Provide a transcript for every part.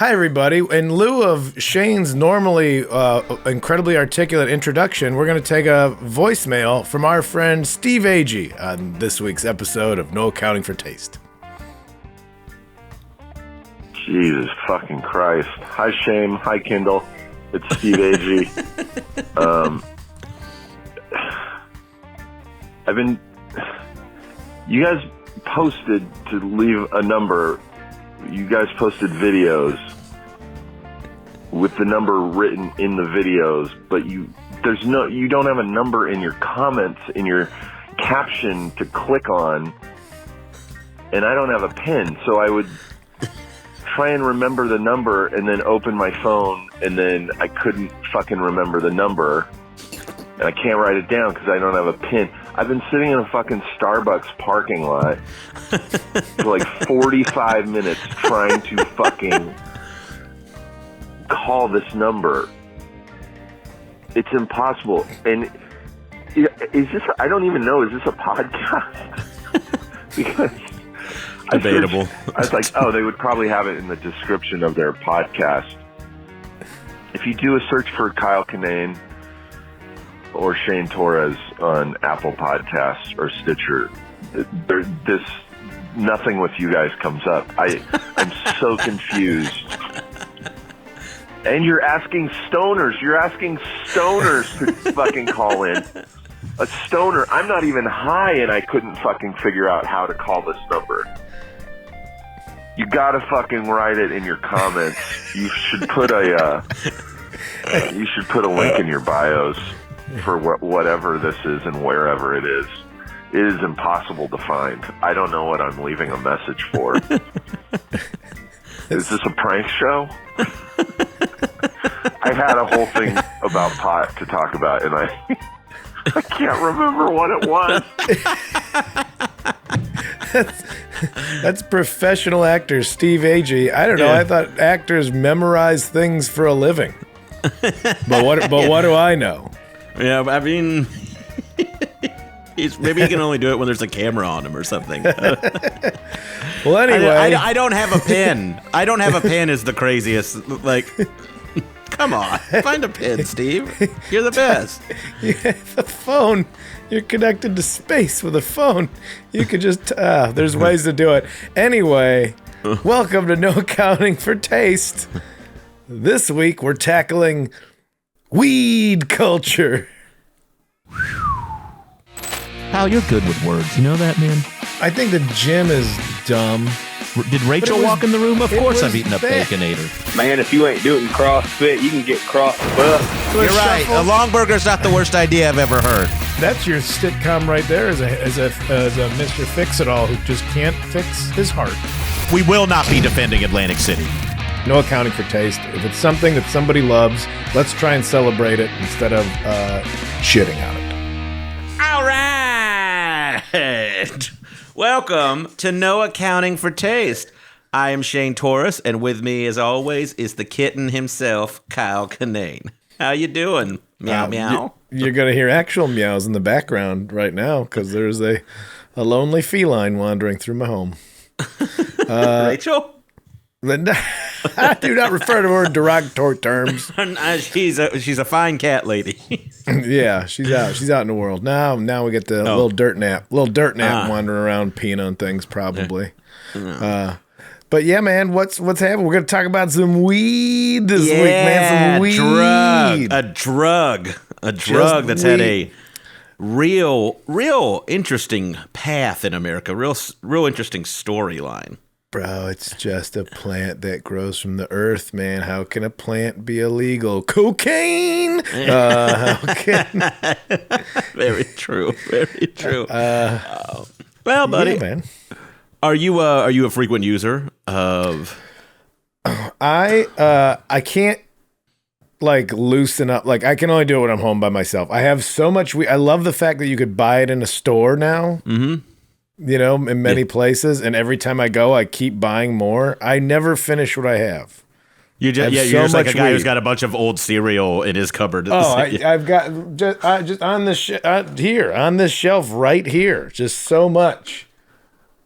Hi, everybody. In lieu of Shane's normally incredibly articulate introduction, we're going to take a voicemail from our friend Steve Agee on this week's episode of No Accounting for Taste. Jesus fucking Christ. Hi, Shane. Hi, Kindle. It's Steve Agee. You guys posted to leave a number. You guys posted videos with the number written in the videos, but you don't have a number in your comments, in your caption to click on, and I don't have a pen, so I would try and remember the number and then open my phone, and then I couldn't fucking remember the number, and I can't write it down because I don't have a pen. I've been sitting in a fucking Starbucks parking lot for like 45 minutes trying to fucking call this number. It's impossible. And is this, I don't even know, is this a podcast? Because debatable. I was like, oh, they would probably have it in the description of their podcast. If you do a search for Kyle Kinane or Shane Torres on Apple Podcasts or Stitcher, nothing with you guys comes up. I'm so confused. And you're asking stoners to fucking call in. A stoner. I'm not even high and I couldn't fucking figure out how to call this number. You gotta fucking write it in your comments. You should put a link in your bios for whatever this is and wherever it is. It is impossible to find. I don't know what I'm leaving a message for. Is this a prank show? I had a whole thing about pot to talk about, and I can't remember what it was. That's professional actor Steve Agee. I don't know. Yeah. I thought actors memorize things for a living. But what do I know? Yeah, I mean, maybe he can only do it when there's a camera on him or something. Well, anyway. I don't have a pen. I don't have a pen is the craziest. Like, come on. Find a pen, Steve. You're the best. You have a phone. You're connected to space with a phone. You could just, there's ways to do it. Anyway, welcome to No Accounting for Taste. This week we're tackling weed culture. Pal, you're good with words. You know that, man? I think the gym is dumb. Did Rachel walk in the room? Of course I've eaten a Baconator. Man, if you ain't doing CrossFit, you can get CrossFit. You're right. A long burger's not the worst idea I've ever heard. That's your sitcom right there as a Mr. Fix-It-All who just can't fix his heart. We will not be defending Atlantic City. No accounting for taste. If it's something that somebody loves, let's try and celebrate it instead of shitting on it. All right. Welcome to No Accounting for Taste. I am Shane Torres, and with me, as always, is the kitten himself, Kyle Kinane. How you doing? Meow, meow. You're going to hear actual meows in the background right now because there's a lonely feline wandering through my home. Rachel? I do not refer to her in derogatory terms. She's a fine cat lady. Yeah, she's out in the world. Now we get the little dirt nap wandering around peeing on things probably. But yeah, man, what's happening? We're gonna talk about some weed this week, man. Some weed. A drug that's had a real interesting path in America. Real interesting storyline. Bro, it's just a plant that grows from the earth, man. How can a plant be illegal? Cocaine? How can... Very true. Very true. Well, buddy, yeah, man. Are you a frequent user of? I can't like loosen up. Like I can only do it when I'm home by myself. I have so much weed. I love the fact that you could buy it in a store now. Mm-hmm. You know, in many places, and every time I go, I keep buying more. I never finish what I have. You're just like a guy who's got a bunch of old cereal in his cupboard. Oh, I've got just on this on this shelf right here, just so much.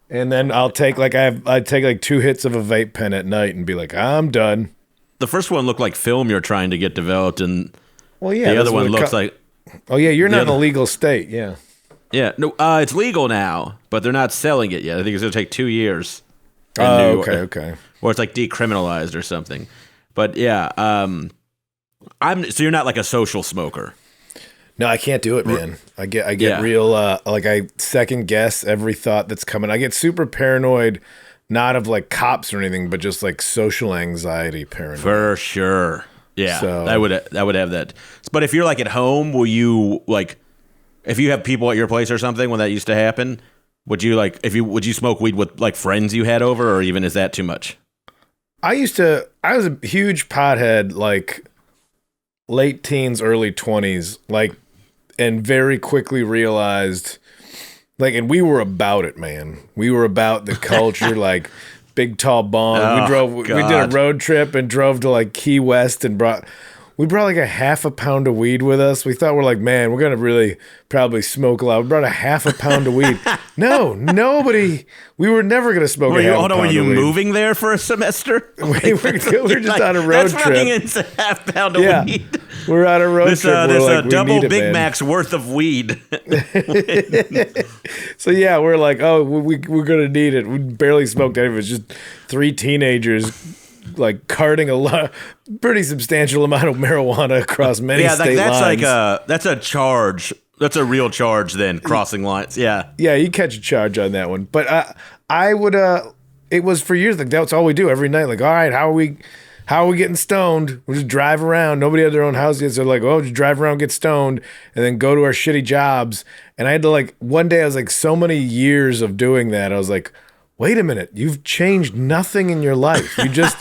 And then I'll take I'd take like 2 hits of a vape pen at night and be like, I'm done. The first one looked like film you're trying to get developed, and Well, yeah. the other one looks like. Oh yeah, you're not in other- a legal state. Yeah. Yeah, no, it's legal now, but they're not selling it yet. I think it's gonna take 2 years. in New Oh, York. okay. Or it's like decriminalized or something. But yeah, so you're not like a social smoker. No, I can't do it, man. I get Yeah. real like I second guess every thought that's coming. I get super paranoid, not of like cops or anything, but just like social anxiety paranoid. For sure. Yeah, So- I would have that. But if you're like at home, will you like if you have people at your place or something when that used to happen? Would you like would you smoke weed with like friends you had over, or even is that too much? I was a huge pothead, like late teens, early 20s, like, and very quickly realized, like, and we were about it, man. We were about the culture, like big tall bong. Oh, we did a God. road trip and drove to like Key West and brought like a half a pound of weed with us. We thought we're like, man, we're gonna really probably smoke a lot. We brought a half a pound of weed. No, nobody. We were never gonna smoke. Were a you, half a hold on, pound were you of weed. moving there for a semester? We were just Like, on a road that's running trip. into half pound of Yeah, weed. we're on a road This trip. this We're like, we double need it, Big man. Mac's worth of weed. So yeah, we're like, oh, we're gonna need it. We barely smoked any of it. It's just 3 teenagers like carting a pretty substantial amount of marijuana across many Yeah, state that's lines. that's a charge. That's a real charge. Then crossing lines. Yeah. Yeah, you catch a charge on that one. But I would. It was for years. Like that's all we do every night. Like, all right, how are we getting stoned? We just drive around. Nobody had their own house yet. So like, oh, just drive around, get stoned, and then go to our shitty jobs. And I had to like one day. I was like, so many years of doing that. I was like, wait a minute, you've changed nothing in your life. You just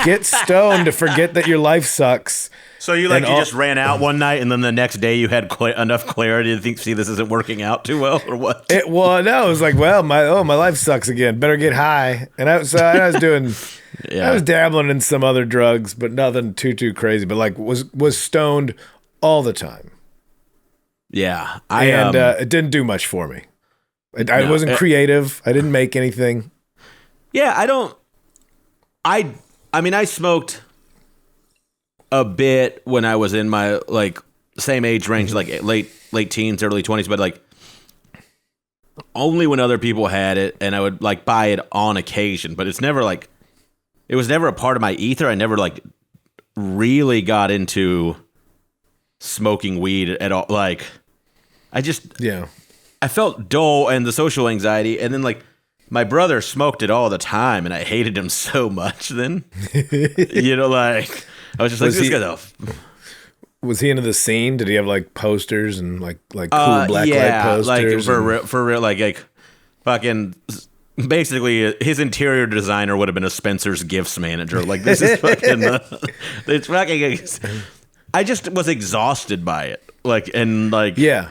get stoned to forget that your life sucks. So you just ran out one night, and then the next day you had enough clarity to see this isn't working out too well, or what? It was like, well, my life sucks again. Better get high. And I was doing, Yeah. I was dabbling in some other drugs, but nothing too crazy. But like was stoned all the time, Yeah, it didn't do much for me. I wasn't creative. I didn't make anything. Yeah, I mean, I smoked a bit when I was in my like same age range, like late teens, early 20s, but like only when other people had it, and I would like buy it on occasion. But it was never a part of my ether. I never like really got into smoking weed at all. Like I felt dull and the social anxiety, and then like my brother smoked it all the time, and I hated him so much. Then, like I was just like, this guy's Was he into the scene? Did he have like posters and like cool blacklight posters? Like for real, like fucking. Basically, his interior designer would have been a Spencer's Gifts manager. Like this is fucking. It's fucking. I just was exhausted by it. Yeah.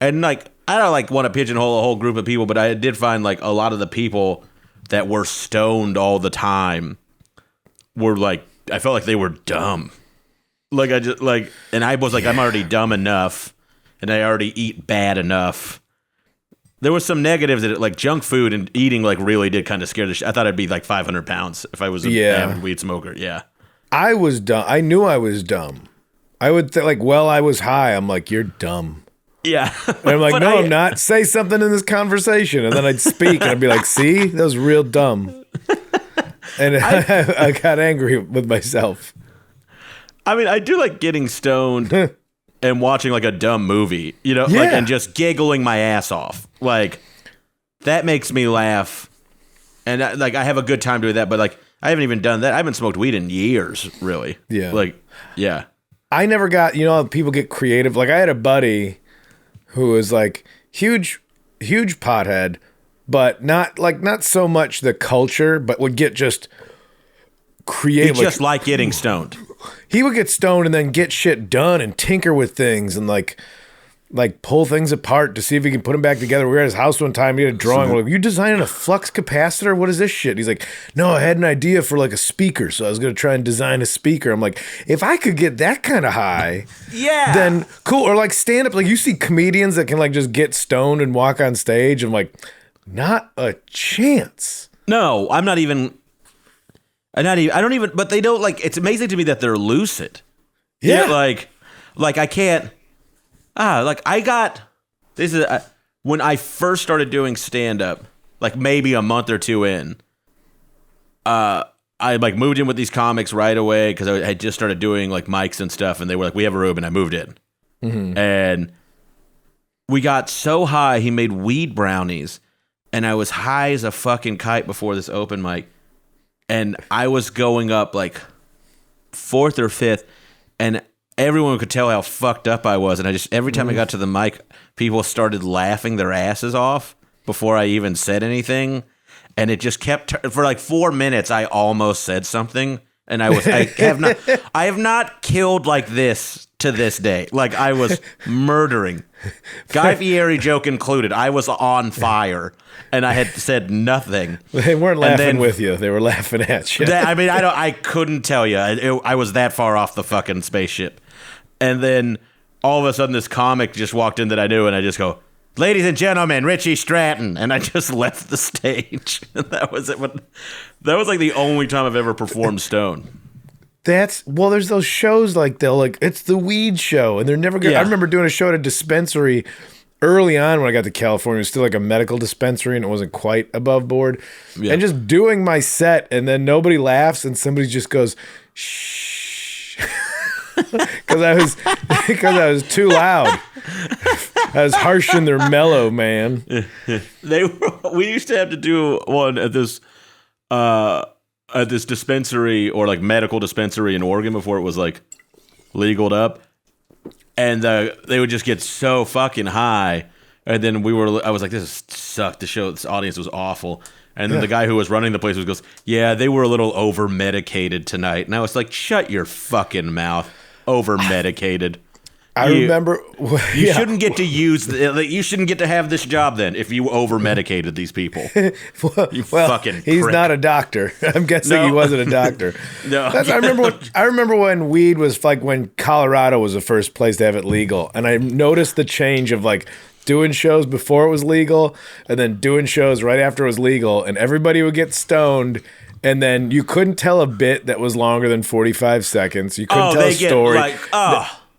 And like I don't like want to pigeonhole a whole group of people, but I did find like a lot of the people that were stoned all the time were like I felt like they were dumb. Like and I was like I'm already dumb enough, and I already eat bad enough. There was some negatives that like junk food and eating like really did kind of scare the shit. I thought I'd be like 500 pounds if I was an avid weed smoker. Yeah, I was dumb. I knew I was dumb. I would I was high. I'm like, you're dumb. yeah. And I'm like, no, I'm not. Say something in this conversation. And then I'd speak and I'd be like, see, that was real dumb. And I got angry with myself. I mean, I do like getting stoned and watching like a dumb movie, like, and just giggling my ass off. Like that makes me laugh. And I have a good time doing that, but like I haven't even done that. I haven't smoked weed in years, really. Yeah. Like, yeah. I never got, how people get creative. Like I had a buddy who was like huge pothead, but not so much the culture, but would get just creative. You just like getting stoned. He would get stoned and then get shit done and tinker with things and like pull things apart to see if he can put them back together. We were at his house one time. He had a drawing. We're like, you designing a flux capacitor? What is this shit? He's like, no, I had an idea for like a speaker, so I was going to try and design a speaker. I'm like, if I could get that kind of high, Yeah. then cool. Or like stand up. Like you see comedians that can like just get stoned and walk on stage and like, Not a chance. No, I'm not even. I don't even. But they don't like. It's amazing to me that they're lucid. Yeah. Like I can't. Like I got. This is when I first started doing stand up. Like maybe a month or two in. I like moved in with these comics right away because I had just started doing like mics and stuff, and they were like, "We have a room," and I moved in, and we got so high he made weed brownies, and I was high as a fucking kite before this open mic, and I was going up like fourth or fifth, and everyone could tell how fucked up I was, and I just every time I got to the mic, people started laughing their asses off before I even said anything. And it just kept for like 4 minutes. I almost said something, and I have not killed like this to this day. Like I was murdering, Guy Fieri joke included. I was on fire, and I had said nothing. They weren't laughing with you; they were laughing at you. I couldn't tell you. I was that far off the fucking spaceship, and then all of a sudden, this comic just walked in that I knew, and I just go, "Ladies and gentlemen, Richie Stratton," and I just left the stage. And that was it. That was like the only time I've ever performed stone. There's those shows like it's the weed show, and they're never good. I remember doing a show at a dispensary early on when I got to California. It was still like a medical dispensary, and it wasn't quite above board. Yeah. And just doing my set, and then nobody laughs, and somebody just goes, "Shh," because I was too loud. I was harsh in their mellow, man. We used to have to do one at this dispensary or like medical dispensary in Oregon before it was like legaled up, and they would just get so fucking high, and then I was like, this sucked. This audience was awful. And then the guy who was running the place goes, "Yeah, they were a little over medicated tonight," and I was like, "Shut your fucking mouth, over medicated." I remember you shouldn't get to you shouldn't get to have this job then if you over medicated these people. Fucking he's prick. Not a doctor. I'm guessing he wasn't a doctor. No. I remember when weed was like when Colorado was the first place to have it legal, and I noticed the change of like doing shows before it was legal and then doing shows right after it was legal, and everybody would get stoned. And then you couldn't tell a bit that was longer than 45 seconds. You couldn't tell a story.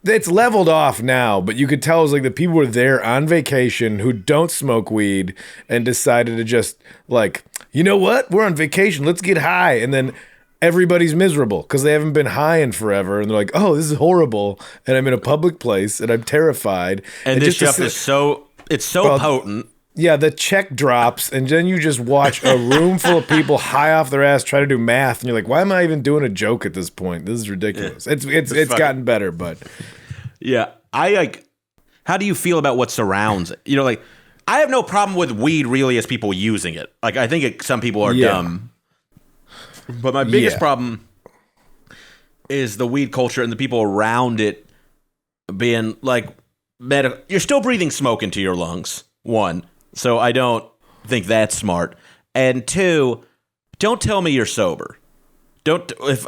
It's leveled off now, but you could tell it was like the people were there on vacation who don't smoke weed and decided to just like, you know what? We're on vacation. Let's get high. And then everybody's miserable because they haven't been high in forever. And they're like, oh, this is horrible. And I'm in a public place and I'm terrified. And this stuff is so potent. Yeah, the check drops, and then you just watch a room full of people high off their ass try to do math, and you're like, why am I even doing a joke at this point? This is ridiculous. Yeah. It's gotten better, but yeah, how do you feel about what surrounds it? You know, like I have no problem with weed really as people using it. Like I think some people are dumb, but my biggest problem is the weed culture and the people around it being like, you're still breathing smoke into your lungs. One. So I don't think that's smart. And two, don't tell me you're sober. If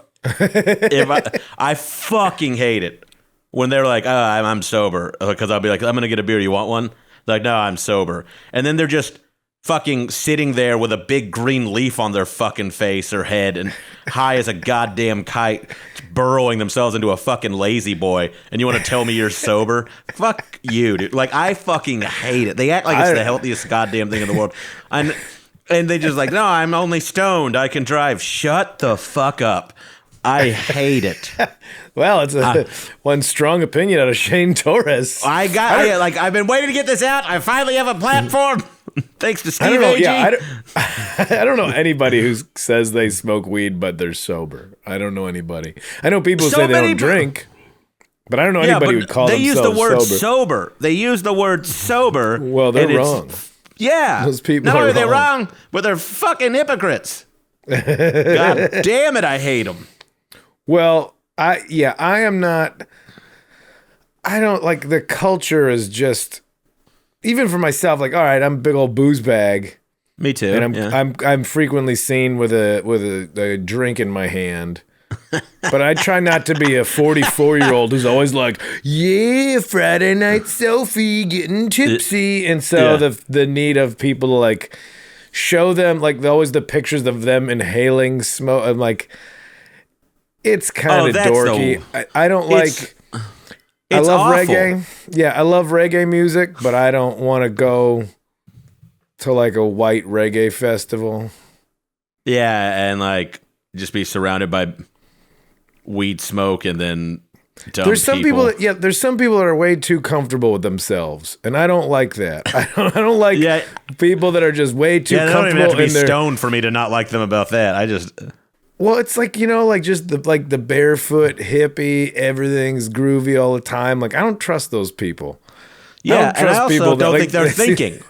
I fucking hate it when they're like, I'm sober, because I'll be like, I'm gonna get a beer. You want one? They're like, no, I'm sober. And then they're just fucking sitting there with a big green leaf on their fucking face or head and high as a goddamn kite, burrowing themselves into a fucking lazy boy, and you want to tell me you're sober? Fuck you, dude. Like, I fucking hate it. They act like it's the healthiest goddamn thing in the world. And they just like, no, I'm only stoned. I can drive. Shut the fuck up. I hate it. Well, it's one strong opinion out of Shane Torres. I've been waiting to get this out. I finally have a platform. Thanks to Steve A.G. I don't know anybody who says they smoke weed but they're sober. I don't know anybody. I know people who say they don't drink, but I don't know anybody who would call themselves sober. They use the word sober. They use the word sober. Well, they're wrong. Yeah. Those people Not are only are they wrong. wrong, but they're fucking hypocrites. God damn it, I hate them. Well, I am not. I don't like the culture is just. Even for myself, like, all right, I'm a big old booze bag. Me too. And I'm frequently seen with a drink in my hand. But I try not to be a 44-year-old who's always like, yeah, Friday night Sophie, getting tipsy. And so the need of people to like show them, like always the pictures of them inhaling smoke. I'm like, it's kind of dorky. I don't like... I love awful. reggae. Yeah, I love reggae music, but I don't want to go to like a white reggae festival. Yeah, and like just be surrounded by weed smoke and then dumb There's some people that, there's some people that are way too comfortable with themselves, and I don't like that. I don't like people that are just way too they don't even comfortable have to be in their... stoned for me to not like them about that. I just... Well, it's like, you know, like just the barefoot hippie, everything's groovy all the time. Like, I don't trust those people. Yeah, and I also don't think they're thinking.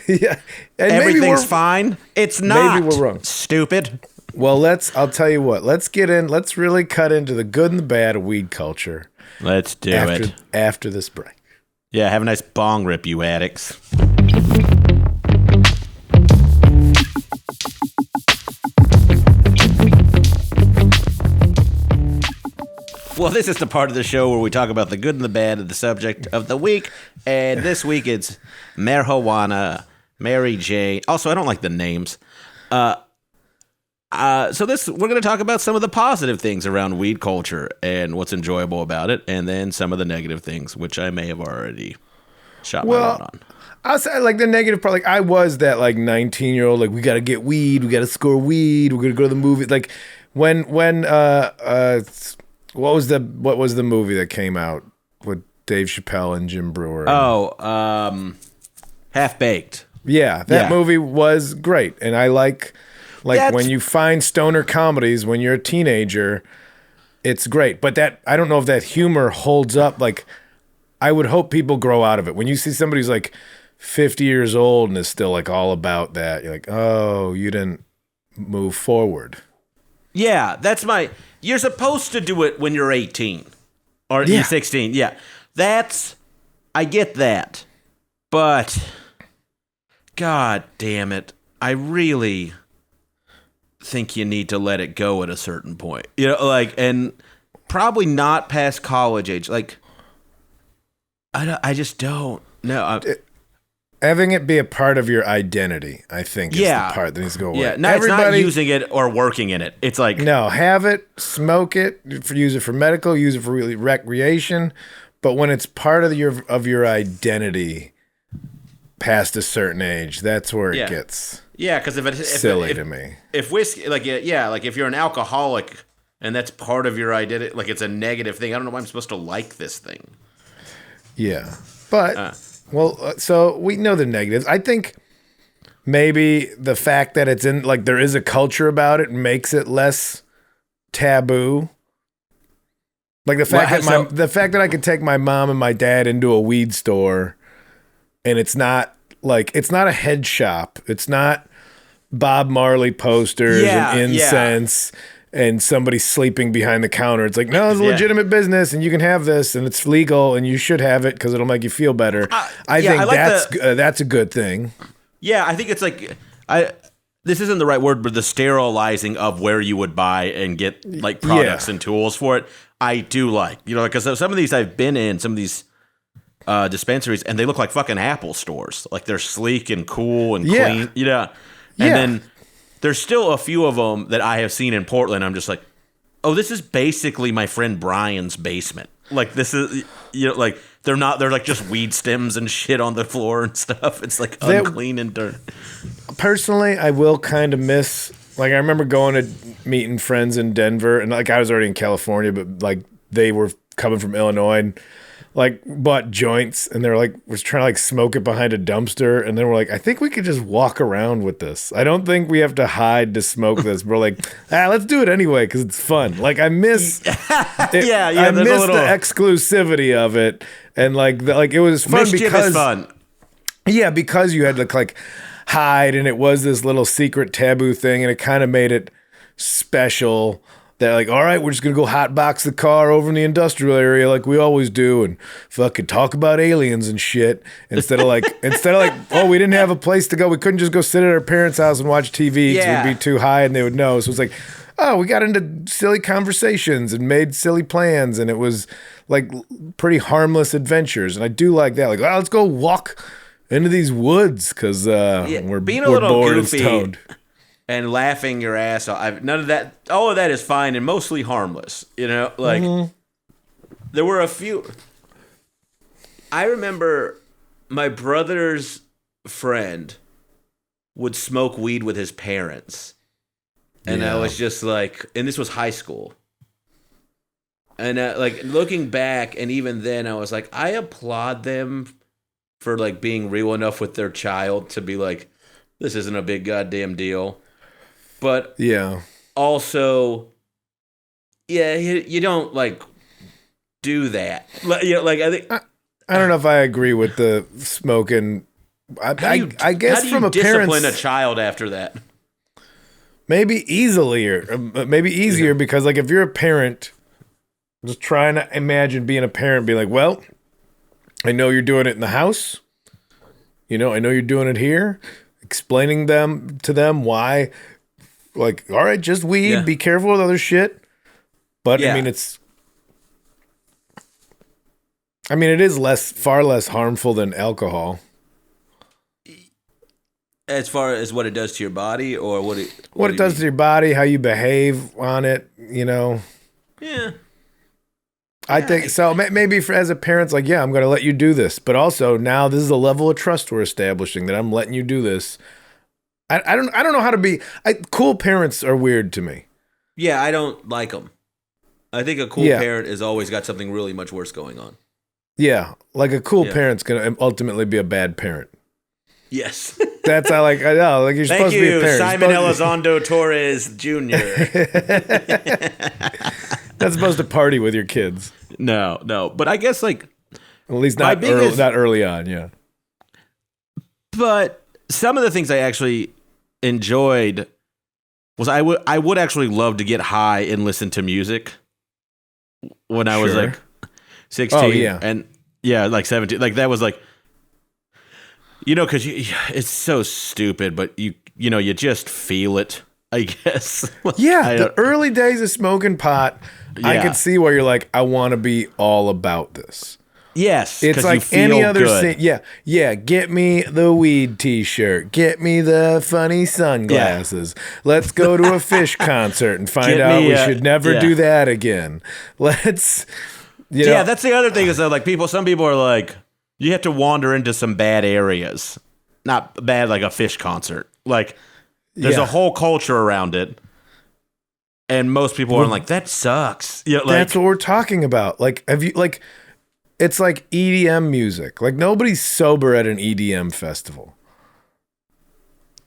Yeah, and everything's fine. It's not. Maybe we're wrong. Stupid. Well, I'll tell you what. Let's really cut into the good and the bad of weed culture. Let's do it. After this break. Yeah, have a nice bong rip, you addicts. Well, this is the part of the show where we talk about the good and the bad of the subject of the week. And this week it's marijuana, Mary Jane. Also, I don't like the names. So we're going to talk about some of the positive things around weed culture and what's enjoyable about it, and then some of the negative things, which I may have already shot my mouth on. I'll say like the negative part. Like I was that like 19-year-old. Like we got to get weed. We got to score weed. We're gonna go to the movie. Like when what was the movie that came out with Dave Chappelle and Jim Brewer? Half Baked. Yeah, that movie was great, and I like when you find stoner comedies when you're a teenager, it's great. But that I don't know if that humor holds up. Like I would hope people grow out of it. When you see somebody who's like 50 years old and is still like all about that, you're like, oh, you didn't move forward. Yeah, you're supposed to do it when you're 18 or you're 16. Yeah, I get that. But, God damn it, I really think you need to let it go at a certain point. You know, like, and probably not past college age. Like, I just don't. No, having it be a part of your identity, I think, is the part that needs to go away. Yeah, it's not using it or working in it. It's like... No, have it, smoke it, use it for medical, use it for really recreation. But when it's part of your identity past a certain age, that's where it gets because if silly to me. If whiskey... like if you're an alcoholic and that's part of your identity, like it's a negative thing, I don't know why I'm supposed to like this thing. Yeah, but... so we know the negatives. I think maybe the fact that it's in, like, there is a culture about it makes it less taboo. Like the fact that I could take my mom and my dad into a weed store, and it's not a head shop. It's not Bob Marley posters and incense. And somebody sleeping behind the counter. It's like, no, it's a legitimate business, and you can have this, and it's legal, and you should have it because it'll make you feel better. I think that's a good thing. Yeah, I think it's like this isn't the right word, but the sterilizing of where you would buy and get like products and tools for it. I do like, because some of these I've been in, some of these dispensaries, and they look like fucking Apple stores. Like they're sleek and cool and clean. And then there's still a few of them that I have seen in Portland. I'm just like, oh, this is basically my friend Brian's basement. Like this is, like they're like just weed stems and shit on the floor and stuff. It's like unclean and dirt. Personally, I will kind of miss, like I remember going to meeting friends in Denver, and like I was already in California, but like they were coming from Illinois and like bought joints, and they're like was trying to like smoke it behind a dumpster, and then we're like, I think we could just walk around with this. I don't think we have to hide to smoke this. We're like, let's do it anyway because it's fun. Like I miss, I miss the exclusivity of it, and like it was fun because fun. Yeah, because you had to like hide, and it was this little secret taboo thing, and it kind of made it special. They're like, all right, we're just going to go hotbox the car over in the industrial area like we always do and fucking talk about aliens and shit. Instead of like, oh, we didn't have a place to go. We couldn't just go sit at our parents' house and watch TV because we'd be too high and they would know. So it's like, oh, we got into silly conversations and made silly plans, and it was like pretty harmless adventures. And I do like that. Like, oh, let's go walk into these woods because we're being a we're little bored goofy and stoned. and laughing your ass off. None of that. All of that is fine and mostly harmless. You know, like there were a few. I remember my brother's friend would smoke weed with his parents. And I was just like, and this was high school. And like looking back, and even then, I was like, I applaud them for like being real enough with their child to be like, this isn't a big goddamn deal. But also, you don't like do that. You know, like I think I don't know if I agree with the smoking. I guess how do from you a parent's discipline a child after that. maybe easier because like if you're a parent, just trying to imagine being a parent, be like, well, I know you're doing it in the house. You know, I know you're doing it here. Explaining to them why, like, all right, just weed. Be careful with other shit. But I mean, it is far less harmful than alcohol. As far as what it does to your body, or what it does to your body, how you behave on it, you know. Yeah. I think so. Maybe as a parent's like, yeah, I'm going to let you do this, but also now this is a level of trust we're establishing that I'm letting you do this. I don't know how to be. Cool parents are weird to me. Yeah, I don't like them. I think a cool parent has always got something really much worse going on. Yeah, like a cool parent's going to ultimately be a bad parent. Yes. That's how I know. Like you're supposed to be a parent. Simon Elizondo Torres Jr. Not supposed to party with your kids. No. But I guess like at least not early on, yeah. But some of the things I actually enjoyed was I would actually love to get high and listen to music when I was like 16 and like 17. Like that was like, you know, because it's so stupid, but you just feel it, I guess. Yeah, the early days of smoking pot, I could see where you're like, I want to be all about this. Yes, it's like any other thing. Yeah. Get me the weed T-shirt. Get me the funny sunglasses. Let's go to a Fish concert and find out we should never do that again. Let's, that's the other thing is that like some people are like, you have to wander into some bad areas. Not bad like a Fish concert. Like, there's a whole culture around it. And most people are like, that sucks. Yeah, like, that's what we're talking about. Like, it's like EDM music. Like, nobody's sober at an EDM festival.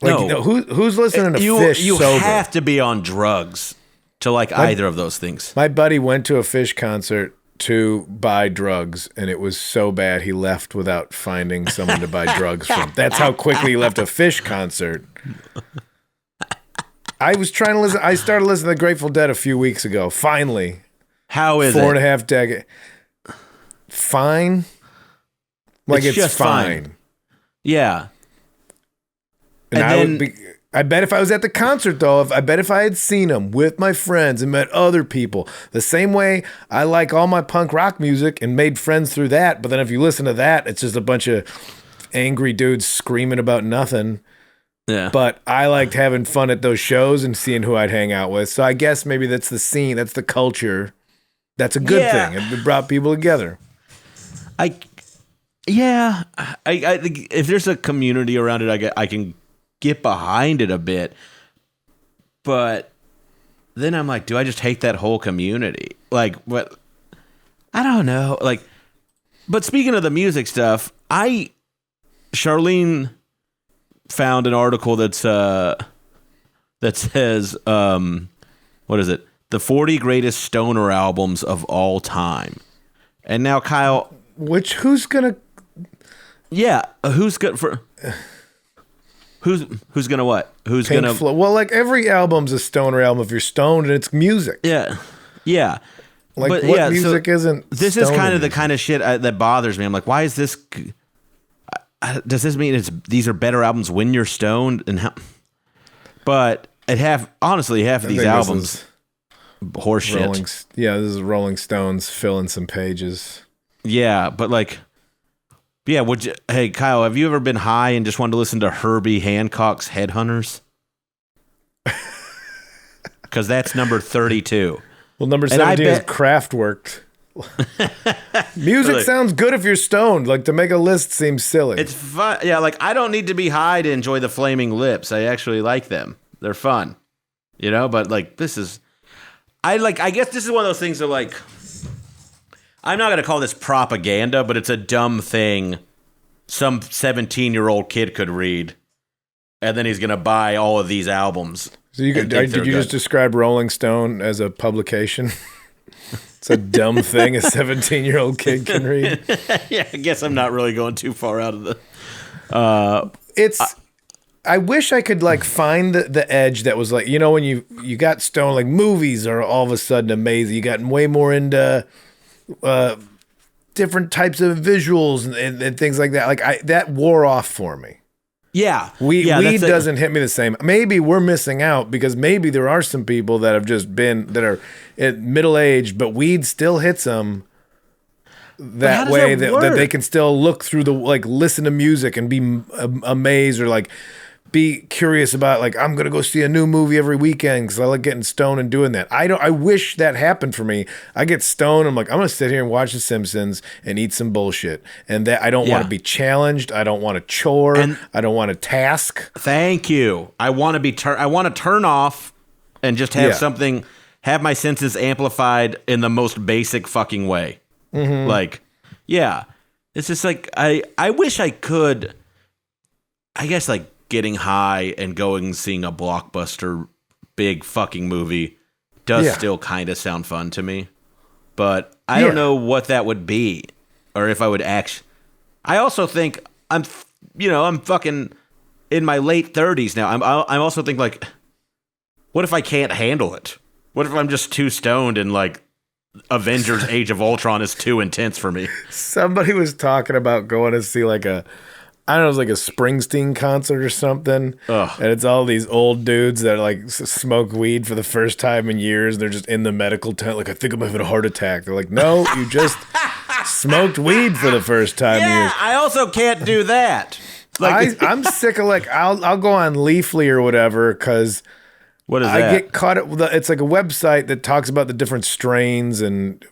Like, who's listening to Fish you sober? You have to be on drugs to like either of those things. My buddy went to a Fish concert to buy drugs, and it was so bad he left without finding someone to buy drugs from. That's how quickly he left a Fish concert. I was trying to listen. I started listening to Grateful Dead a few weeks ago. Finally. How is it? 4.5 decades. Fine. Like it's just fine. Yeah. And I bet if I was at the concert, though, I bet if I had seen them with my friends and met other people, the same way I like all my punk rock music and made friends through that. But then if you listen to that, it's just a bunch of angry dudes screaming about nothing. Yeah. But I liked having fun at those shows and seeing who I'd hang out with. So I guess maybe that's the scene. That's the culture. That's a good thing. It brought people together. I think if there's a community around it, I can get behind it a bit, but then I'm like, do I just hate that whole community? Like, what? I don't know. Like, but speaking of the music stuff, Charlene found an article that says, what is it? The 40 greatest stoner albums of all time. And now, Kyle, who's gonna what? Who's Pink gonna? Well, like every album's a stoner album if you're stoned and it's music. Yeah. Like but, what music isn't? This is kind of the kind of shit that bothers me. I'm like, why is this? Does this mean these are better albums when you're stoned? And how? But honestly, half of these albums, Rolling, horseshit. yeah, this is Rolling Stones filling some pages. Yeah, but like, yeah. Hey, Kyle, have you ever been high and just wanted to listen to Herbie Hancock's Headhunters? Because that's number 32. Well, number 17 is Kraftwerk. Music sounds good if you're stoned. Like, to make a list seems silly. It's fun. Yeah, like, I don't need to be high to enjoy the Flaming Lips. I actually like them. They're fun. You know, but like, I guess this is one of those things that, like, I'm not going to call this propaganda, but it's a dumb thing some 17-year-old kid could read, and then he's going to buy all of these albums. So did you just describe Rolling Stone as a publication? It's a dumb thing a 17-year-old kid can read. Yeah, I guess I'm not really going too far out of the... I wish I could like find the edge that was like, you know, when you got stoned, like movies are all of a sudden amazing. You got way more into different types of visuals and things like that. Like that wore off for me. Yeah. Weed doesn't hit me the same. Maybe we're missing out because maybe there are some people that have just been, that are middle-aged, but weed still hits them that way that they can still look through like listen to music and be amazed or like be curious about, like, I'm going to go see a new movie every weekend because I like getting stoned and doing that. I wish that happened for me. I get stoned. I'm like, I'm going to sit here and watch The Simpsons and eat some bullshit. And that I don't want to be challenged. I don't want a chore. I don't want a task. Thank you. I want to I want to turn off and just have something, have my senses amplified in the most basic fucking way. Mm-hmm. Like, yeah, it's just like, I wish I could, I guess, like, getting high and going and seeing a blockbuster big fucking movie does still kind of sound fun to me. But I don't know what that would be or if I would actually. I also think I'm fucking in my late 30s now. I'm also thinking, like, what if I can't handle it? What if I'm just too stoned and like Avengers Age of Ultron is too intense for me? Somebody was talking about going to see like I don't know, it was like a Springsteen concert or something. Ugh. And it's all these old dudes that like smoke weed for the first time in years. They're just in the medical tent. Like, I think I'm having a heart attack. They're like, no, you just smoked weed for the first time in years. I also can't do that. Like, I'm sick of like, I'll go on Leafly or whatever because what is that? I get caught up with it's like a website that talks about the different strains and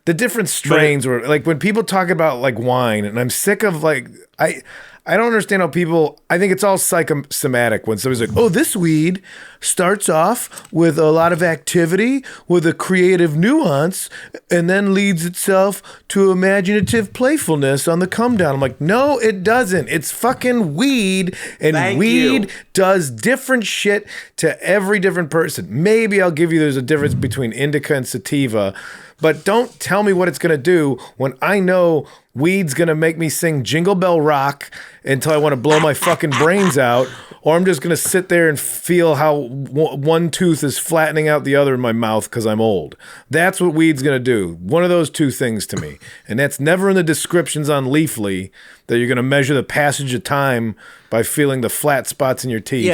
the different strains, or like when people talk about like wine, and I'm sick of like, I don't understand how people, I think it's all psychosomatic when somebody's like, oh, this weed starts off with a lot of activity, with a creative nuance, and then leads itself to imaginative playfulness on the come down. I'm like, no, it doesn't. It's fucking weed, and weed does different shit to every different person. Maybe I'll give you there's a difference between indica and sativa, but don't tell me what it's going to do when I know weed's going to make me sing Jingle Bell Rock until I want to blow my fucking brains out, or I'm just going to sit there and feel how one tooth is flattening out the other in my mouth because I'm old. That's what weed's going to do. One of those two things to me. And that's never in the descriptions on Leafly, that you're going to measure the passage of time by feeling the flat spots in your teeth.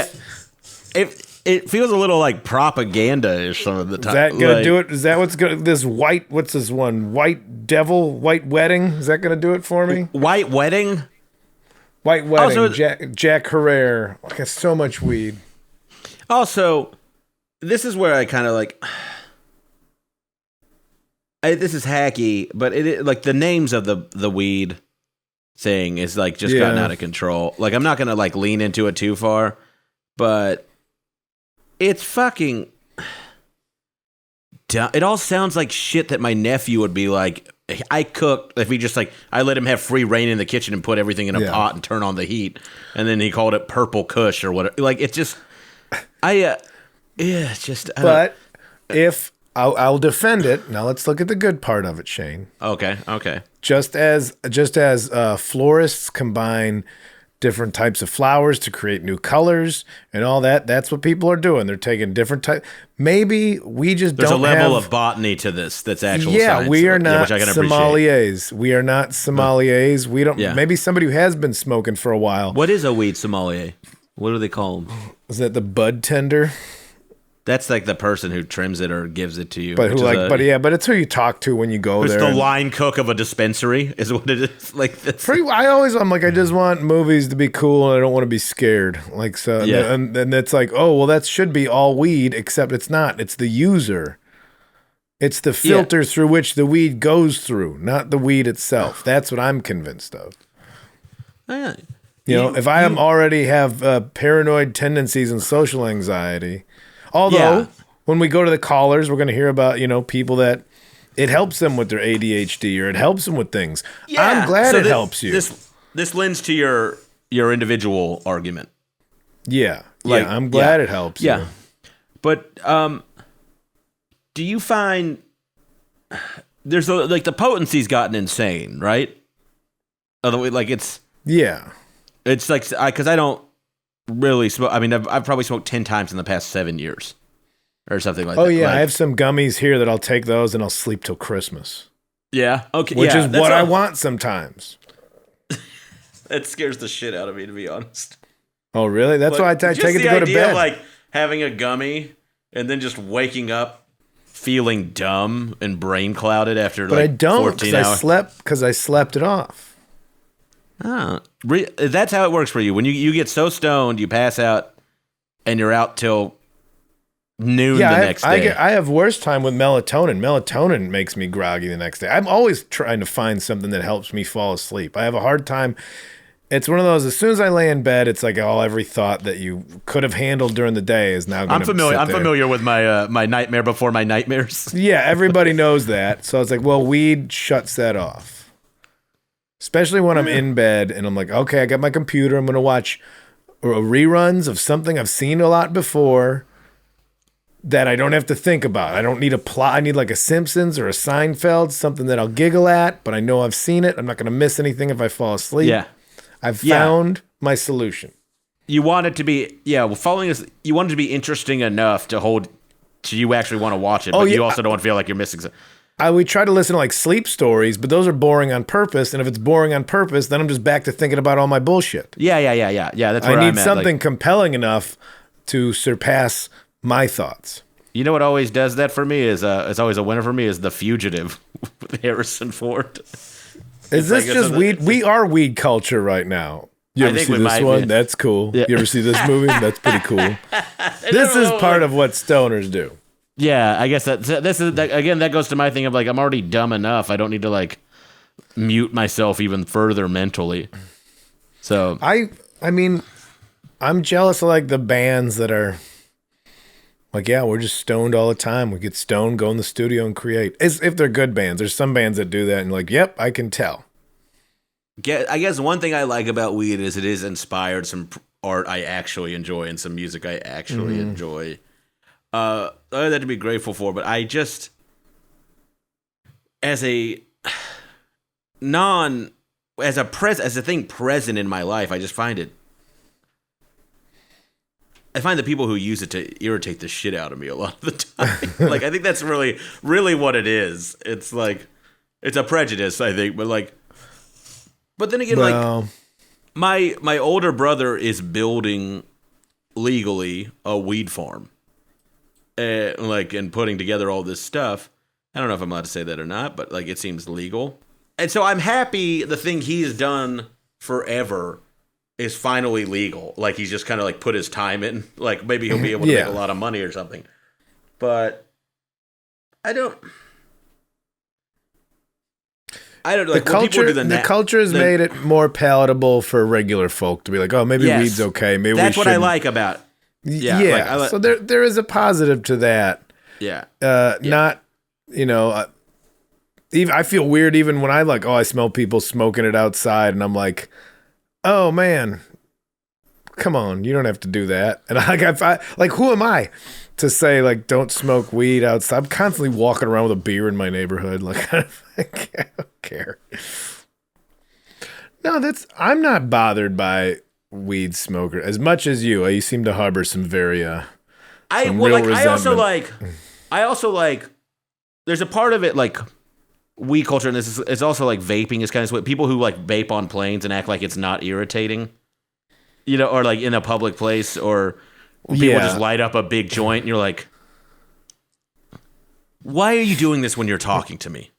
Yeah. It feels a little like propaganda-ish some of the time. Is that going to do it? Is that what's going to, this white, what's this one? White Devil, White Wedding? Is that going to do it for me? White Wedding? White Wedding, also, Jack Herrera. I got so much weed. Also, this is where I kind of like, this is hacky, but it like the names of the weed thing is like just gotten out of control. Like, I'm not going to like lean into it too far, but it's fucking dumb. It all sounds like shit that my nephew would be like. I cooked if he just like, I let him have free reign in the kitchen and put everything in a pot and turn on the heat, and then he called it Purple Kush or whatever. Like, it's just, it's just. But if I'll defend it now, let's look at the good part of it, Shane. Okay. Just as florists combine different types of flowers to create new colors and all that. That's what people are doing. They're taking different types. Maybe we just There's a level of botany to this that's actual science. We are not sommeliers. We are not sommeliers. We don't. Maybe somebody who has been smoking for a while. What is a weed sommelier? What do they call them? Is that the bud tender? That's like the person who trims it or gives it to you. But but it's who you talk to when you go it's there. the line cook of a dispensary is what it is. Like I'm like, I just want movies to be cool and I don't want to be scared. Like, so, Yeah. and it's like, oh, well, that should be all weed, except it's not. It's the user. It's the filter through which the weed goes through, not the weed itself. That's what I'm convinced of. Yeah. You know, if I already have paranoid tendencies and social anxiety, although when we go to the callers, we're going to hear about, people that it helps them with their ADHD or it helps them with things. Yeah. I'm glad it helps you. This lends to your individual argument. Yeah. I'm glad it helps you. But do you find there's the potency's gotten insane, right? Otherwise, like it's like because I don't really smoke. I mean, I've probably smoked 10 times in the past 7 years, or something like that. Oh yeah, I have some gummies here that I'll take those and I'll sleep till Christmas. Yeah, okay, which is what I want sometimes. It scares the shit out of me, to be honest. Oh really? That's why I take it to go to bed. Like having a gummy and then just waking up feeling dumb and brain clouded after but like I don't 14 hours. Because I slept it off. Oh, that's how it works for you. When you get so stoned, you pass out, and you're out till noon the next day. I have worse time with melatonin. Melatonin makes me groggy the next day. I'm always trying to find something that helps me fall asleep. I have a hard time. It's one of those, as soon as I lay in bed, it's like every thought that you could have handled during the day is now going to I'm familiar with my my nightmare before my nightmares. Yeah, everybody knows that. So it's like, well, weed shuts that off. Especially when I'm in bed and I'm like, okay, I got my computer. I'm going to watch reruns of something I've seen a lot before that I don't have to think about. I don't need a plot. I need like a Simpsons or a Seinfeld, something that I'll giggle at, but I know I've seen it. I'm not going to miss anything if I fall asleep. Yeah. I've found my solution. You want it to be, following this, you want it to be interesting enough to you actually want to watch it, but you also don't feel like you're missing something. We try to listen to like sleep stories, but those are boring on purpose. And if it's boring on purpose, then I'm just back to thinking about all my bullshit. Yeah. That's where I need something compelling enough to surpass my thoughts. You know what always does that for me is always a winner for me is The Fugitive with Harrison Ford. Is this just weed? We are weed culture right now. You ever see this one? That's cool. Yeah. You ever see this movie? That's pretty cool. This is part of what stoners do. Yeah, I guess that goes to my thing of like I'm already dumb enough. I don't need to like mute myself even further mentally. So I mean, I'm jealous of like the bands that are like, yeah, we're just stoned all the time. We get stoned, go in the studio and create. If they're good bands, there's some bands that do that and like, yep, I can tell. I guess one thing I like about weed is it is inspired some art I actually enjoy and some music I actually enjoy. I have that to be grateful for, but I just, as a thing present in my life, I just find the people who use it to irritate the shit out of me a lot of the time. Like, I think that's really, really what it is. It's like, it's a prejudice, I think, but then again, like, my older brother is building legally a weed farm. And putting together all this stuff. I don't know if I'm allowed to say that or not, but like it seems legal. And so I'm happy the thing he's done forever is finally legal. Like he's just kind of like put his time in. Like maybe he'll be able to make a lot of money or something. But I don't like the culture has made it more palatable for regular folk to be like, oh, maybe weed's okay. Maybe that's what I like about it. Yeah. Like, so there is a positive to that. Yeah. Not, even I feel weird even when I smell people smoking it outside and I'm like, oh man, come on, you don't have to do that. And who am I to say like, don't smoke weed outside? I'm constantly walking around with a beer in my neighborhood. Like, I don't care. No, I'm not bothered by weed smoker as much as you. You seem to harbor some very I also like there's a part of it like weed culture, and it's also like vaping is kind of people who like vape on planes and act like it's not irritating, or like in a public place, or People just light up a big joint, and you're like, why are you doing this when you're talking to me?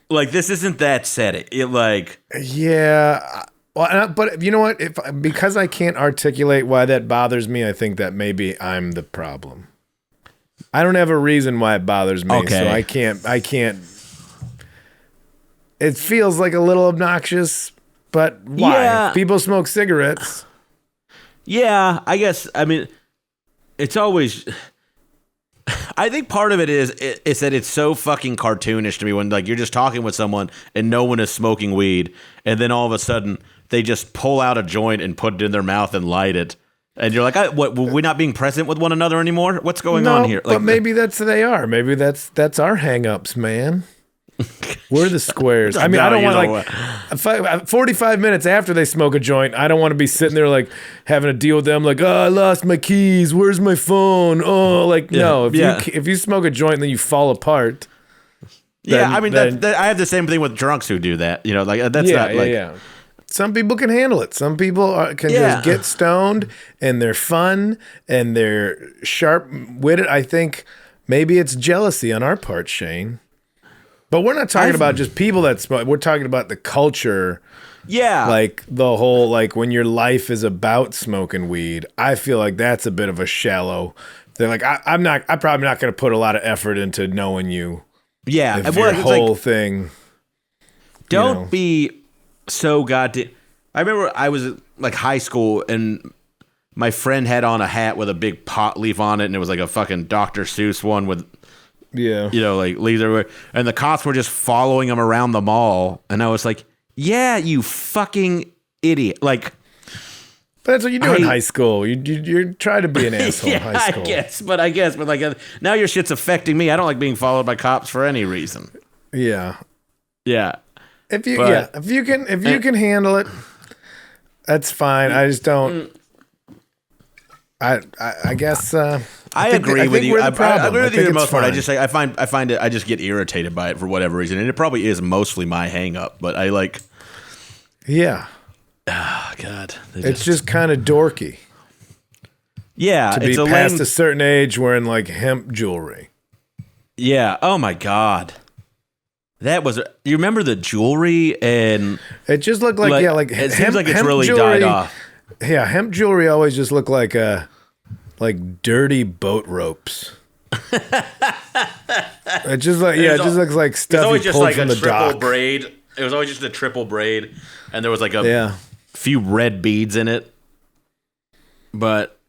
Like, this isn't that setting. Yeah. Well, but you know what? Because I can't articulate why that bothers me, I think that maybe I'm the problem. I don't have a reason why it bothers me, so I can't. It feels like a little obnoxious, but why? Yeah. People smoke cigarettes. Yeah, I guess. I mean, it's always. I think part of it is that it's so fucking cartoonish to me when like you're just talking with someone and no one is smoking weed, and then all of a sudden they just pull out a joint and put it in their mouth and light it, and you're like, what? We're not being present with one another anymore? What's going on here? Like, but maybe they are. Maybe that's our hang-ups, man. We're the squares. I mean, I don't want like 45 minutes after they smoke a joint, I don't want to be sitting there like having to deal with them like, oh, I lost my keys. Where's my phone? Oh, like, no. If you smoke a joint and then you fall apart. Yeah, I mean, I have the same thing with drunks who do that. You know, like that's not like. Yeah. Some people can handle it. Some people can just get stoned and they're fun and they're sharp-witted. I think maybe it's jealousy on our part, Shane. But we're not talking about just people that smoke. We're talking about the culture. Yeah. Like the whole, like when your life is about smoking weed, I feel like that's a bit of a shallow thing. Like I'm probably not going to put a lot of effort into knowing you. Yeah. If your whole thing. Don't be so goddamn. I remember I was like high school and my friend had on a hat with a big pot leaf on it and it was like a fucking Dr. Seuss one with. Yeah. You know, like leaves everywhere. And the cops were just following him around the mall. And I was like, yeah, you fucking idiot. Like, but that's what you do in high school. You try to be an asshole in high school. I guess. But like, now your shit's affecting me. I don't like being followed by cops for any reason. Yeah. Yeah. If you can handle it, that's fine. I just don't. I guess. I agree with you. I agree with you for the most part. I find it. I just get irritated by it for whatever reason, and it probably is mostly my hang up. But I like. Yeah. Oh God. It's just kind of dorky. Yeah, to be past a certain age wearing like hemp jewelry. Yeah. Oh my God. That was. You remember the jewelry and it just looked like like it seems like it's really jewelry, died off. Yeah, hemp jewelry always just looked like dirty boat ropes. It just looks like stuff you pulled from the dock. Braid. It was always just a triple braid, and there was like a few red beads in it. But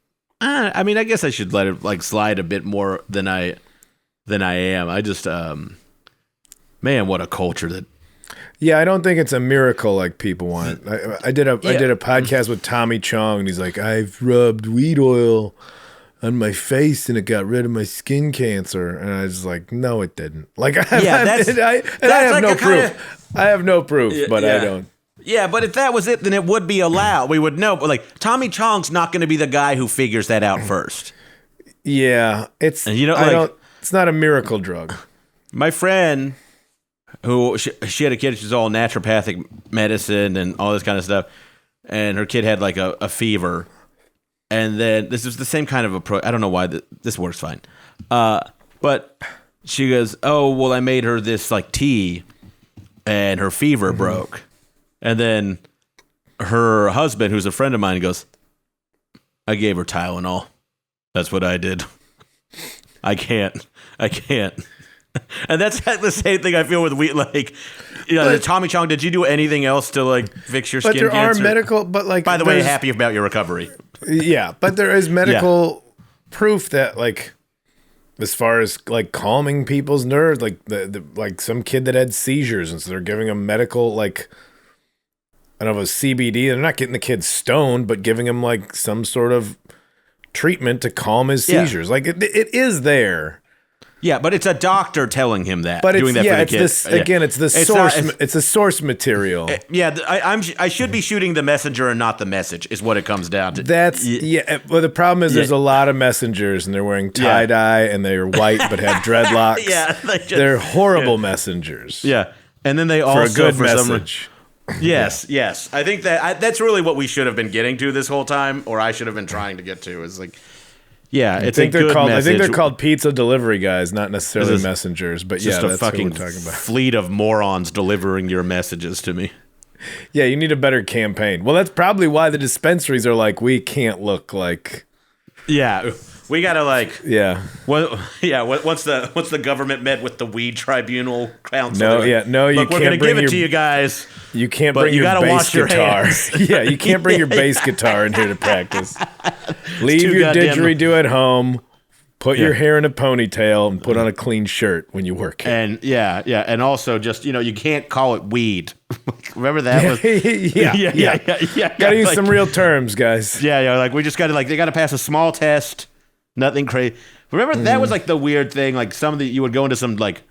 I mean, I guess I should let it like slide a bit more than I am. I just man, what a culture that. Yeah, I don't think it's a miracle like people want. I did a podcast with Tommy Chong, and he's like, I've rubbed weed oil on my face and it got rid of my skin cancer. And I was like, no, it didn't. Like, I have no proof. I have no proof, but I don't. Yeah, but if that was it, then it would be allowed. We would know. But like, Tommy Chong's not going to be the guy who figures that out first. Yeah, it's it's not a miracle drug. My friend, who she had a kid, she's all naturopathic medicine and all this kind of stuff, and her kid had like a fever. And then this is the same kind of approach. I don't know why this works fine. But she goes, oh, well, I made her this like tea and her fever broke. And then her husband, who's a friend of mine, goes, I gave her Tylenol. That's what I did. I can't. And that's the same thing I feel with wheat. Like, you know, Tommy Chong, did you do anything else to like fix your skin cancer? But there are medical, by the way, happy about your recovery. Yeah, but there is medical proof that like, as far as like calming people's nerves, like like some kid that had seizures, and so they're giving him medical like, I don't know if it was CBD. They're not getting the kid stoned, but giving him like some sort of treatment to calm his seizures. Like it is there. Yeah, but it's a doctor telling him that. But doing that for the kid. It's the source. It's the source material. I should be shooting the messenger and not the message. Is what it comes down to. That's Well, the problem is there's a lot of messengers, and they're wearing tie dye, and they're white but have dreadlocks. They're horrible messengers. Yeah, and then they also for a good message. Yes. I think that's really what we should have been getting to this whole time, or I should have been trying to get to. Is like, Yeah, it's I think a good I think they're message. called pizza delivery guys, not necessarily This is messengers. But Just yeah, a that's what fucking we're talking about. fleet of morons delivering your messages to me. Yeah, you need a better campaign. Well, that's probably why the dispensaries are like, we can't look like. Yeah, we gotta like. Yeah. Well, yeah. Once the government met with the weed tribunal council, No, they're like, yeah, no, you look, we're can't gonna bring give it your- to you guys. You can't But bring you your gotta bass wash your guitar. hands. Yeah, you can't bring your bass guitar in here to practice. Leave too your goddamn- didgeridoo at home. Put Yeah. your hair in a ponytail and put on a clean shirt when you work here. And yeah, and also just you can't call it weed. Remember that was yeah. Gotta use like- some real terms, guys. Yeah, like we just gotta they gotta pass a small test. Nothing crazy. Remember that was like the weird thing. Like you would go into some like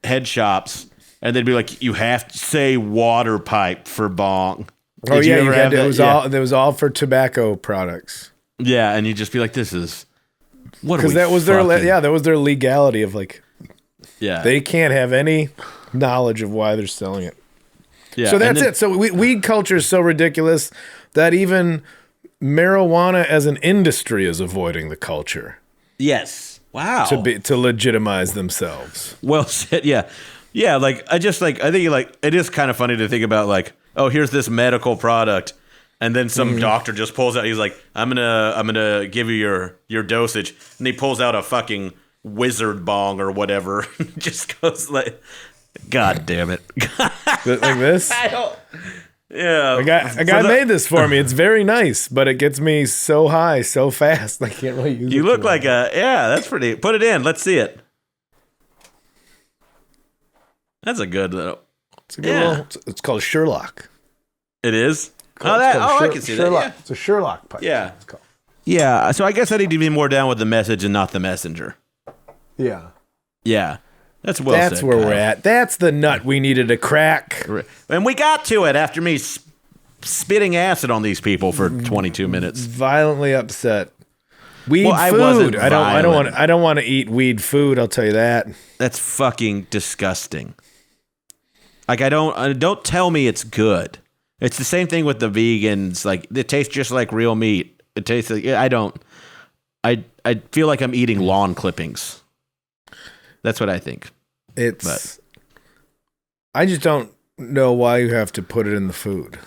head shops and they'd be like, you have to say water pipe for bong. Oh Did yeah, ever you have had to, that? it was all for tobacco products. Yeah, and you'd just be like, this is what Because that was their legality of like they can't have any knowledge of why they're selling it. Yeah, So that's it. So weed culture is so ridiculous that even marijuana as an industry is avoiding the culture Yes. Wow. to legitimize themselves. Well said. Yeah. Like I think it is kind of funny to think about like, oh, here's this medical product, and then some doctor just pulls out. He's like, I'm gonna give you your dosage, and he pulls out a fucking wizard bong or whatever. Just goes like, God damn it. Like this. Yeah. A guy made this for me. It's very nice, but it gets me so high so fast. I can't really use it. You look like that's pretty. Put it in. Let's see it. That's a good. It's a good little, it's called Sherlock. It is. I can see Sherlock. that. It's a Sherlock pipe. Yeah. It's called. Yeah. So I guess I need to be more down with the message and not the messenger. Yeah. Yeah. That's That's said, where Kyle. we're at. That's the nut we needed to crack. And we got to it after me spitting acid on these people for 22 minutes. Violently upset. Weed Well, I food. wasn't I violent. don't want to eat weed food, I'll tell you that. That's fucking disgusting. Like don't tell me it's good. It's the same thing with the vegans. Like it tastes just like real meat. It tastes like I feel like I'm eating lawn clippings. That's what I think. I just don't know why you have to put it in the food.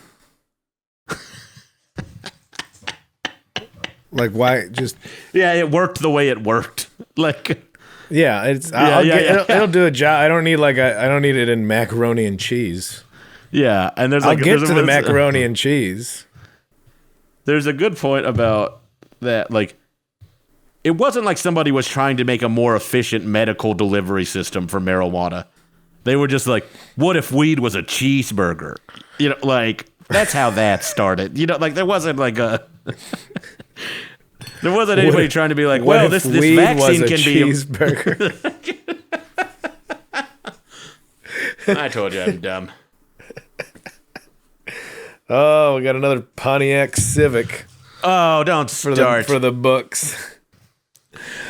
Like why just Yeah, it worked the way it worked. Like yeah, it'll do a job. I don't need it in macaroni and cheese. yeah, and I'll get to the macaroni and cheese. There's a good point about that. Like, it wasn't like somebody was trying to make a more efficient medical delivery system for marijuana. They were just like, what if weed was a cheeseburger? You know, like, that's how that started. You know, like, there wasn't like a... There wasn't anybody trying to be like, well, this vaccine can be... cheeseburger. I told you I'm dumb. Oh, we got another Pontiac Civic Oh, don't start. for the books.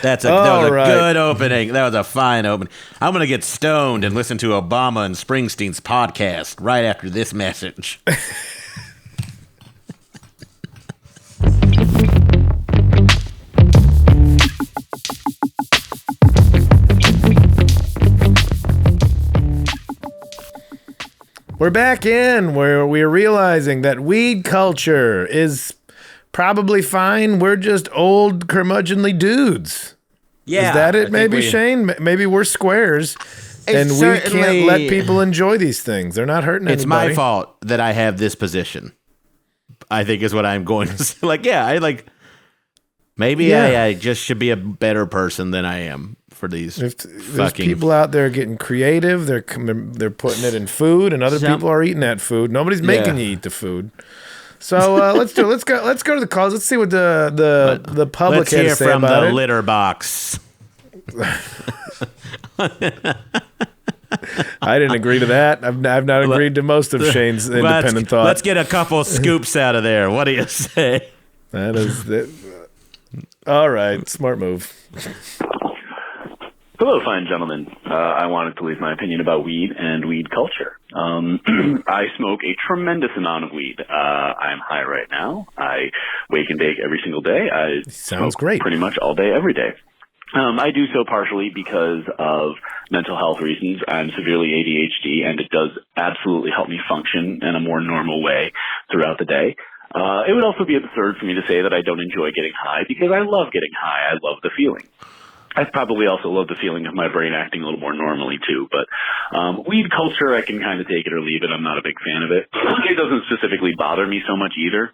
That was a right. good opening. That was a fine opening. I'm going to get stoned and listen to Obama and Springsteen's podcast right after this message. We're back in where we're realizing that weed culture is probably fine. We're just old curmudgeonly dudes. Yeah. Is that I it? think Maybe, Shane? Maybe we're squares. And we can't certainly- let people enjoy these things. They're not hurting It's anybody. my fault that I have this position. I think is what I'm going to say. Like, yeah, maybe Yeah. I just should be a better person than I am for these If there's fucking... people out there getting creative, they're putting it in food, and other people are eating that food. Nobody's making you eat the food. So let's go to the calls. Let's see what the public Let's had to hear say from about the it. litter box. I didn't agree to that. I've not agreed to most of Shane's independent thought. Let's get a couple scoops out of there. What do you say? That is it. All right, smart move. Hello, fine gentlemen. I wanted to leave my opinion about weed and weed culture. I smoke a tremendous amount of weed. I'm high right now. I wake and bake every single day. I Sounds smoke great. pretty much all day, every day. I do so partially because of mental health reasons. I'm severely ADHD, and it does absolutely help me function in a more normal way throughout the day. It would also be absurd for me to say that I don't enjoy getting high, because I love getting high. I love the feeling. I probably also love the feeling of my brain acting a little more normally, too. But weed culture, I can kind of take it or leave it. I'm not a big fan of it. It doesn't specifically bother me so much either.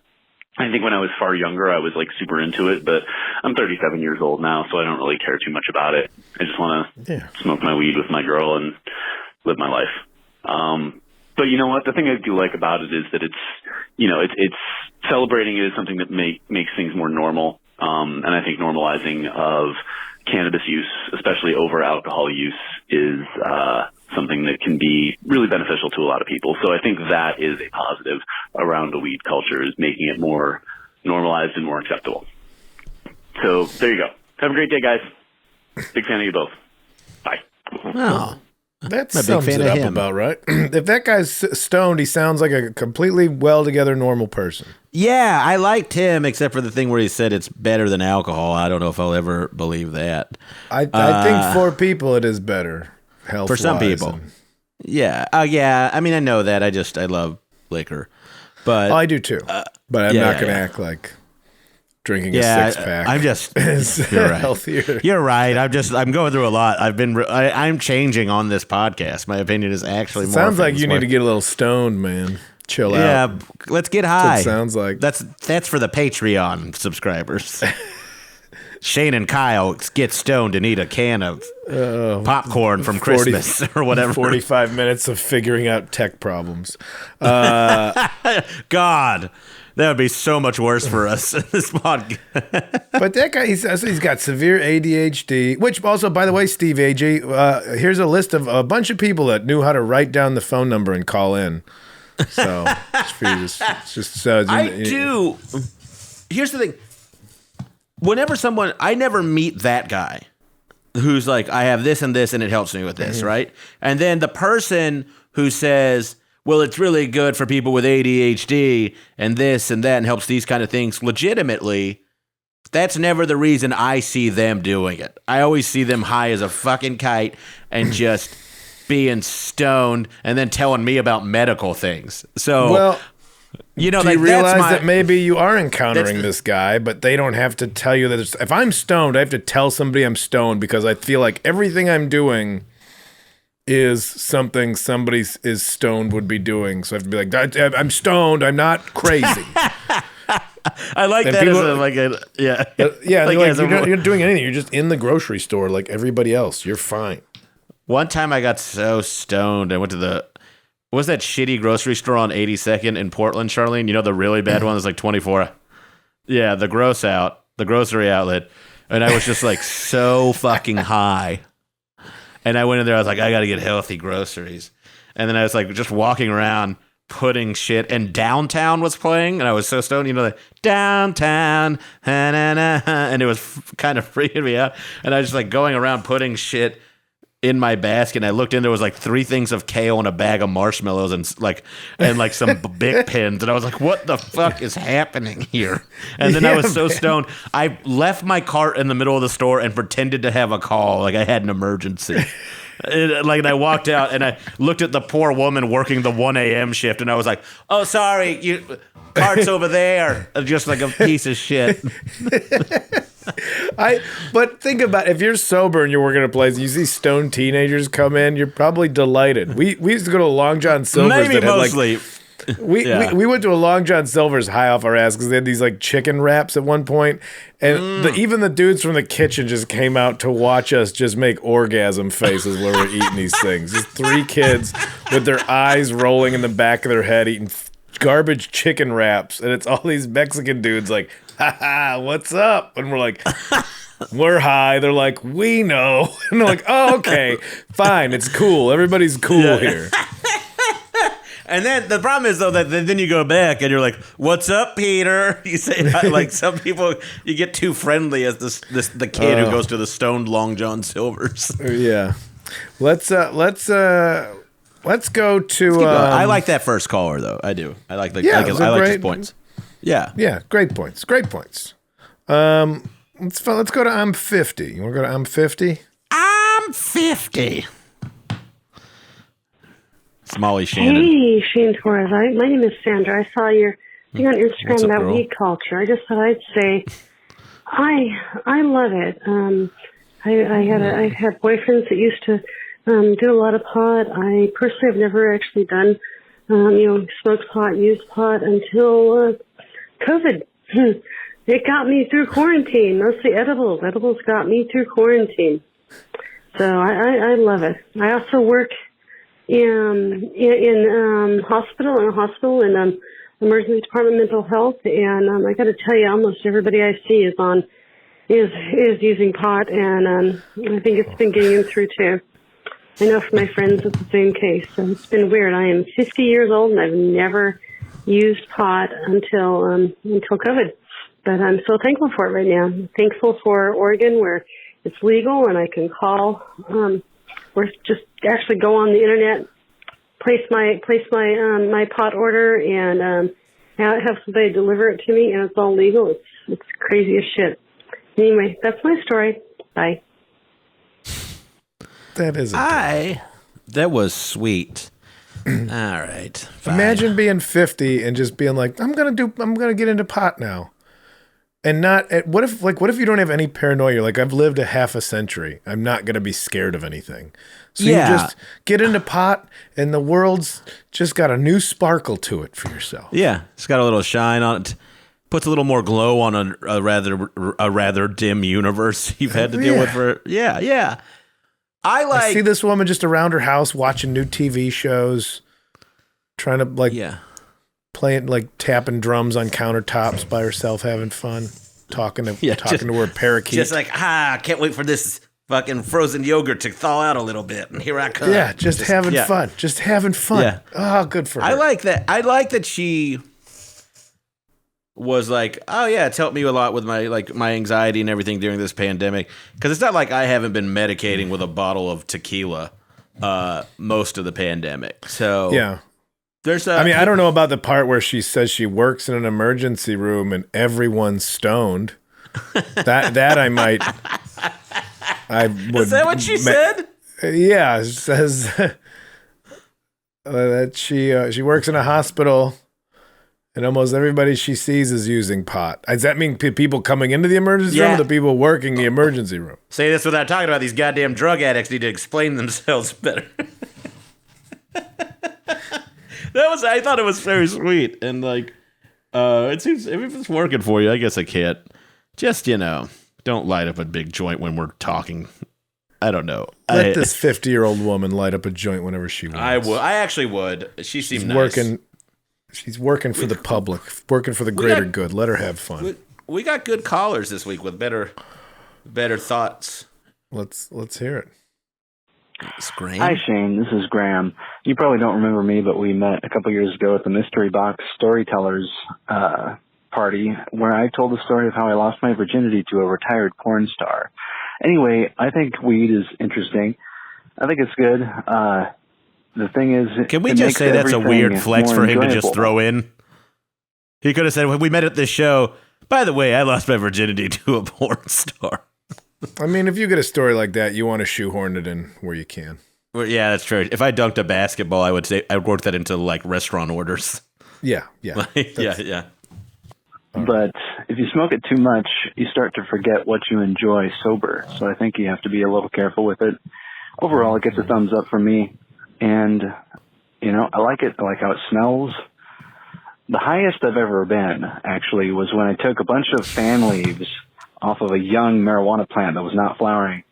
I think when I was far younger, I was like super into it, but I'm 37 years old now, so I don't really care too much about it. I just want to smoke my weed with my girl and live my life. But you know what? The thing I do like about it is that it's celebrating it is something that makes things more normal. And I think normalizing of cannabis use, especially over alcohol use, is something that can be really beneficial to a lot of people. So I think that is a positive around the weed culture, is making it more normalized and more acceptable. So there you go. Have a great day, guys. Big fan of you both. Bye. Oh, That I'm a big sums fan it of up him. about right. If that guy's stoned, he sounds like a completely well-together normal person. yeah, I liked him, except for the thing where he said it's better than alcohol. I don't know if I'll ever believe that. I think for people it is better. For some people. Yeah. Yeah. I mean, I know that. I love liquor. But I do too. But I'm yeah, not going to yeah. act like drinking yeah, a six-pack I'm just is you're right. healthier. You're right. I'm going through a lot. I'm changing on this podcast. My opinion is actually more. Sounds like you need to get a little stoned, man. Chill out. Yeah, let's get That's high. what it sounds like. That's for the Patreon subscribers. Shane and Kyle get stoned and eat a can of popcorn from 40 Christmas or whatever. 45 minutes of figuring out tech problems. God, that would be so much worse for us in this podcast. But that guy, he's got severe ADHD, which also, by the way, Steve AG, here's a list of a bunch of people that knew how to write down the phone number and call in. So, just so I do. Here's the thing. Whenever I never meet that guy who's like, I have this and this and it helps me with this, right? And then the person who says, well, it's really good for people with ADHD and this and that and helps these kind of things legitimately, that's never the reason I see them doing it. I always see them high as a fucking kite and just being stoned and then telling me about medical things. So, Well, you know, do you like, that's realize my, that maybe you are encountering this guy, but they don't have to tell you that if I'm stoned, I have to tell somebody I'm stoned because I feel like everything I'm doing is something somebody is stoned would be doing. So I have to be like, I'm stoned. I'm not crazy. I like And that people- as a, like a, yeah. Yeah, Like, like, as a- you're not doing anything. You're just in the grocery store like everybody else. You're fine. One time I got so stoned, I went to what was that shitty grocery store on 82nd in Portland, Charlene? You know, the really bad one that's like 24. Yeah, the grocery outlet. And I was just like so fucking high. And I went in there, I was like, I got to get healthy groceries. And then I was like just walking around putting shit, and Downtown was playing, and I was so stoned, you know, like Downtown, and it was kind of freaking me out. And I was just like going around putting shit in my basket, and I looked in, there was like 3 things of kale and a bag of marshmallows and some Bic pens, and I was like, what the fuck is happening here? And then I was so stoned, I left my cart in the middle of the store and pretended to have a call, like I had an emergency. And I walked out and I looked at the poor woman working the 1 a.m. shift, and I was like, oh, sorry, cart's over there. Just like a piece of shit. But think about, if you're sober and you're working at a place and you see stoned teenagers come in, you're probably delighted. We used to go to Long John Silver's. Maybe that had mostly. we went to a Long John Silver's high off our ass because they had these like chicken wraps at one point, and even the dudes from the kitchen just came out to watch us just make orgasm faces while we're eating these things. Just 3 kids with their eyes rolling in the back of their head eating garbage chicken wraps, and it's all these Mexican dudes like, ha, what's up? And we're like, we're high. They're like, we know. And they're like, oh, okay, fine, it's cool. Everybody's cool here. And then the problem is though that then you go back and you're like, "What's up, Peter?" You say like some people you get too friendly as the kid who goes to the stoned Long John Silver's. Yeah. Let's go to. I like that first caller though. I do. I like his points. Yeah. Yeah. Great points. Great points. Let's go to I'm 50. You want to go to I'm 50? I'm 50. It's Molly Shannon. Hey, Shane Torres. My name is Sandra. I saw your thing on Instagram What's up, about girl? weed culture. I just thought I'd say I love it. I've had boyfriends that used to do a lot of pot. I personally have never actually done smoked pot, used pot until COVID. It got me through quarantine. Mostly edibles. Edibles got me through quarantine. So I love it. I also work in a hospital in emergency department mental health, and I got to tell you, almost everybody I see is using pot, and I think it's been getting them through too. I know from my friends it's the same case. So it's been weird. I am 50 years old and I've never used pot until COVID, but I'm so thankful for it right now. I'm thankful for Oregon where it's legal and I can call. Or just actually go on the internet, place my pot order, and have somebody deliver it to me, and it's all legal. It's crazy as shit. Anyway, that's my story. Bye. That was sweet. All right. Fine. Imagine being 50 and just being like, I'm gonna get into pot now. And what if you don't have any paranoia? You're like, I've lived a half a century. I'm not going to be scared of anything. So you just get into pot and the world's just got a new sparkle to it for yourself. Yeah. It's got a little shine on it. Puts a little more glow on a rather dim universe you've had to deal with for. Yeah. I see this woman just around her house watching new TV shows, trying to playing tapping drums on countertops by herself, having fun, talking to her parakeet. Just like can't wait for this fucking frozen yogurt to thaw out a little bit, and here I come. Yeah, just having fun. Just having fun. Yeah. Oh, good for her. I like that. I like that she was like, oh yeah, it's helped me a lot with my anxiety and everything during this pandemic. Because it's not like I haven't been medicating with a bottle of tequila most of the pandemic. So yeah. I don't know about the part where she says she works in an emergency room and everyone's stoned. That I might. I would. Is that what she said? Yeah, it says that she works in a hospital and almost everybody she sees is using pot. Does that mean people coming into the emergency room or the people working the emergency room? Say this without talking about these goddamn drug addicts need to explain themselves better. I thought it was very sweet, and it seems if it's working for you, I guess I can't. Just don't light up a big joint when we're talking. I don't know. Let this 50-year-old woman light up a joint whenever she wants. I would. I actually would. She seemed nice. She's working for the public, working for the greater good. Let her have fun. We got good callers this week with better thoughts. Let's hear it. Hi, Shane. This is Graham. You probably don't remember me, but we met a couple years ago at the Mystery Box Storytellers party where I told the story of how I lost my virginity to a retired porn star. Anyway, I think weed is interesting. I think it's good. The thing is, can we just say that's a weird flex for him to just throw in? He could have said, when we met at this show, by the way, I lost my virginity to a porn star. I mean, if you get a story like that, you want to shoehorn it in where you can. Well, yeah, that's true. If I dunked a basketball, I would work that into restaurant orders. Yeah. Yeah. But if you smoke it too much, you start to forget what you enjoy sober. So I think you have to be a little careful with it. Overall, it gets a thumbs up from me. And, I like it. I like how it smells. The highest I've ever been, actually, was when I took a bunch of fan leaves off of a young marijuana plant that was not flowering,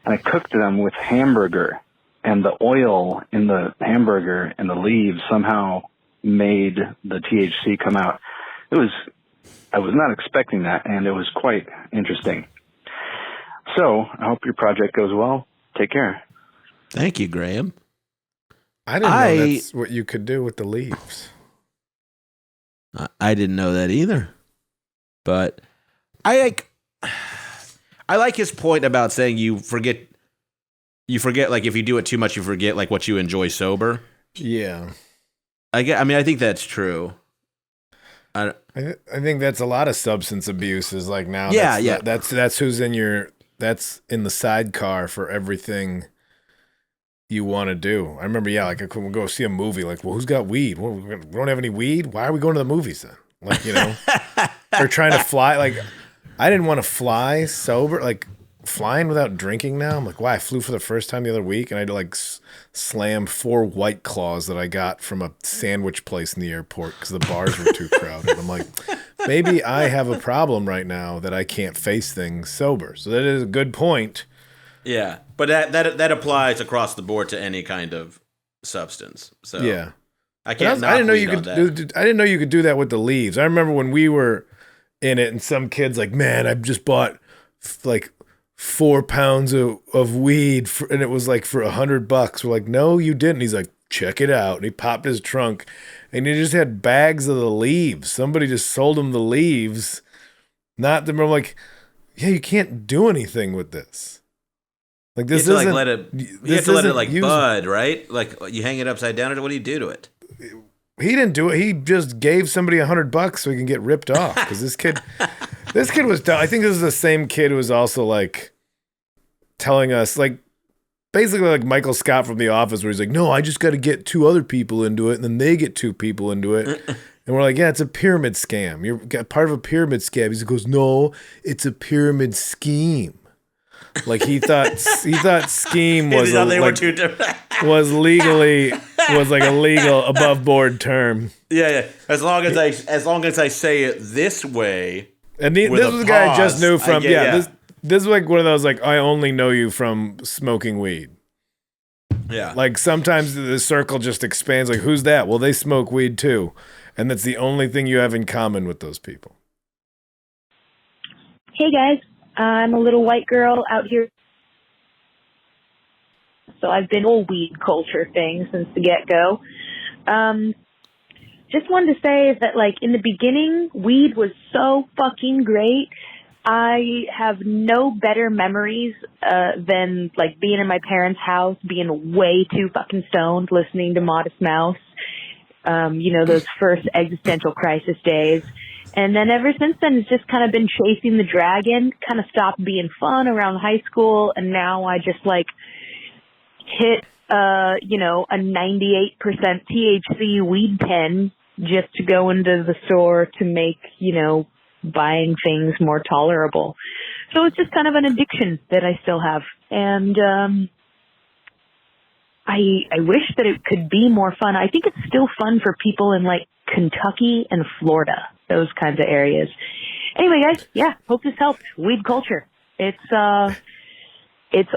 and I cooked them with hamburger, and the oil in the hamburger and the leaves somehow made the THC come out. I was not expecting that, and it was quite interesting. So I hope your project goes well. Take care. Thank you, Graham. I didn't know that's what you could do with the leaves. I didn't know that either. But I like his point about saying you forget like if you do it too much, you forget like what you enjoy sober. Yeah. I think that's true. I think that's a lot of substance abuse is like now. Yeah, That's who's that's in the sidecar for everything you want to do. I remember, like I could go see a movie. Like, well, who's got weed? Well, we don't have any weed. Why are we going to the movies then? Like, they're trying to fly. Like, I didn't want to fly sober. Like, flying without drinking now. I'm like, why? I flew for the first time the other week, and I had to like slam 4 White Claws that I got from a sandwich place in the airport because the bars were too crowded. I'm like, maybe I have a problem right now that I can't face things sober. So that is a good point. Yeah, but that applies across the board to any kind of substance. So yeah, I can't. I didn't know you could. I didn't know you could do that with the leaves. I remember when we were in it, and some kids like, man, I just bought like 4 pounds of weed, and it was like for $100. We're like, no, you didn't. He's like, check it out, and he popped his trunk, and he just had bags of the leaves. Somebody just sold him the leaves, not them. I'm like, yeah, you can't do anything with this. Like this you isn't. You have to let it like bud, right? Like you hang it upside down, or what do you do to it? He didn't do it. He just gave somebody $100 so he can get ripped off. Because this kid was dumb. I think this is the same kid who was also like telling us, like basically like Michael Scott from The Office, where he's like, "No, I just got to get 2 other people into it, and then they get 2 people into it." And we're like, "Yeah, it's a pyramid scam. You're part of a pyramid scam." He goes, "No, it's a pyramid scheme." Like he thought scheme was was like a legal above board term. Yeah. As long as I say it this way. And this was a guy I just knew from. This is like one of those like I only know you from smoking weed. Yeah. Like sometimes the circle just expands. Like who's that? Well, they smoke weed too, and that's the only thing you have in common with those people. Hey guys. I'm a little white girl out here. So I've been a weed culture thing since the get-go. Just wanted to say that, like, in the beginning, weed was so fucking great. I have no better memories than, like, being in my parents' house, being way too fucking stoned, listening to Modest Mouse. Those first existential crisis days. And then ever since then, it's just kind of been chasing the dragon, kind of stopped being fun around high school. And now I just like hit, a 98% THC weed pen just to go into the store to make, buying things more tolerable. So it's just kind of an addiction that I still have. And, I wish that it could be more fun. I think it's still fun for people in like Kentucky and Florida, those kinds of areas. Anyway, guys, yeah, hope this helps. Weed culture. It's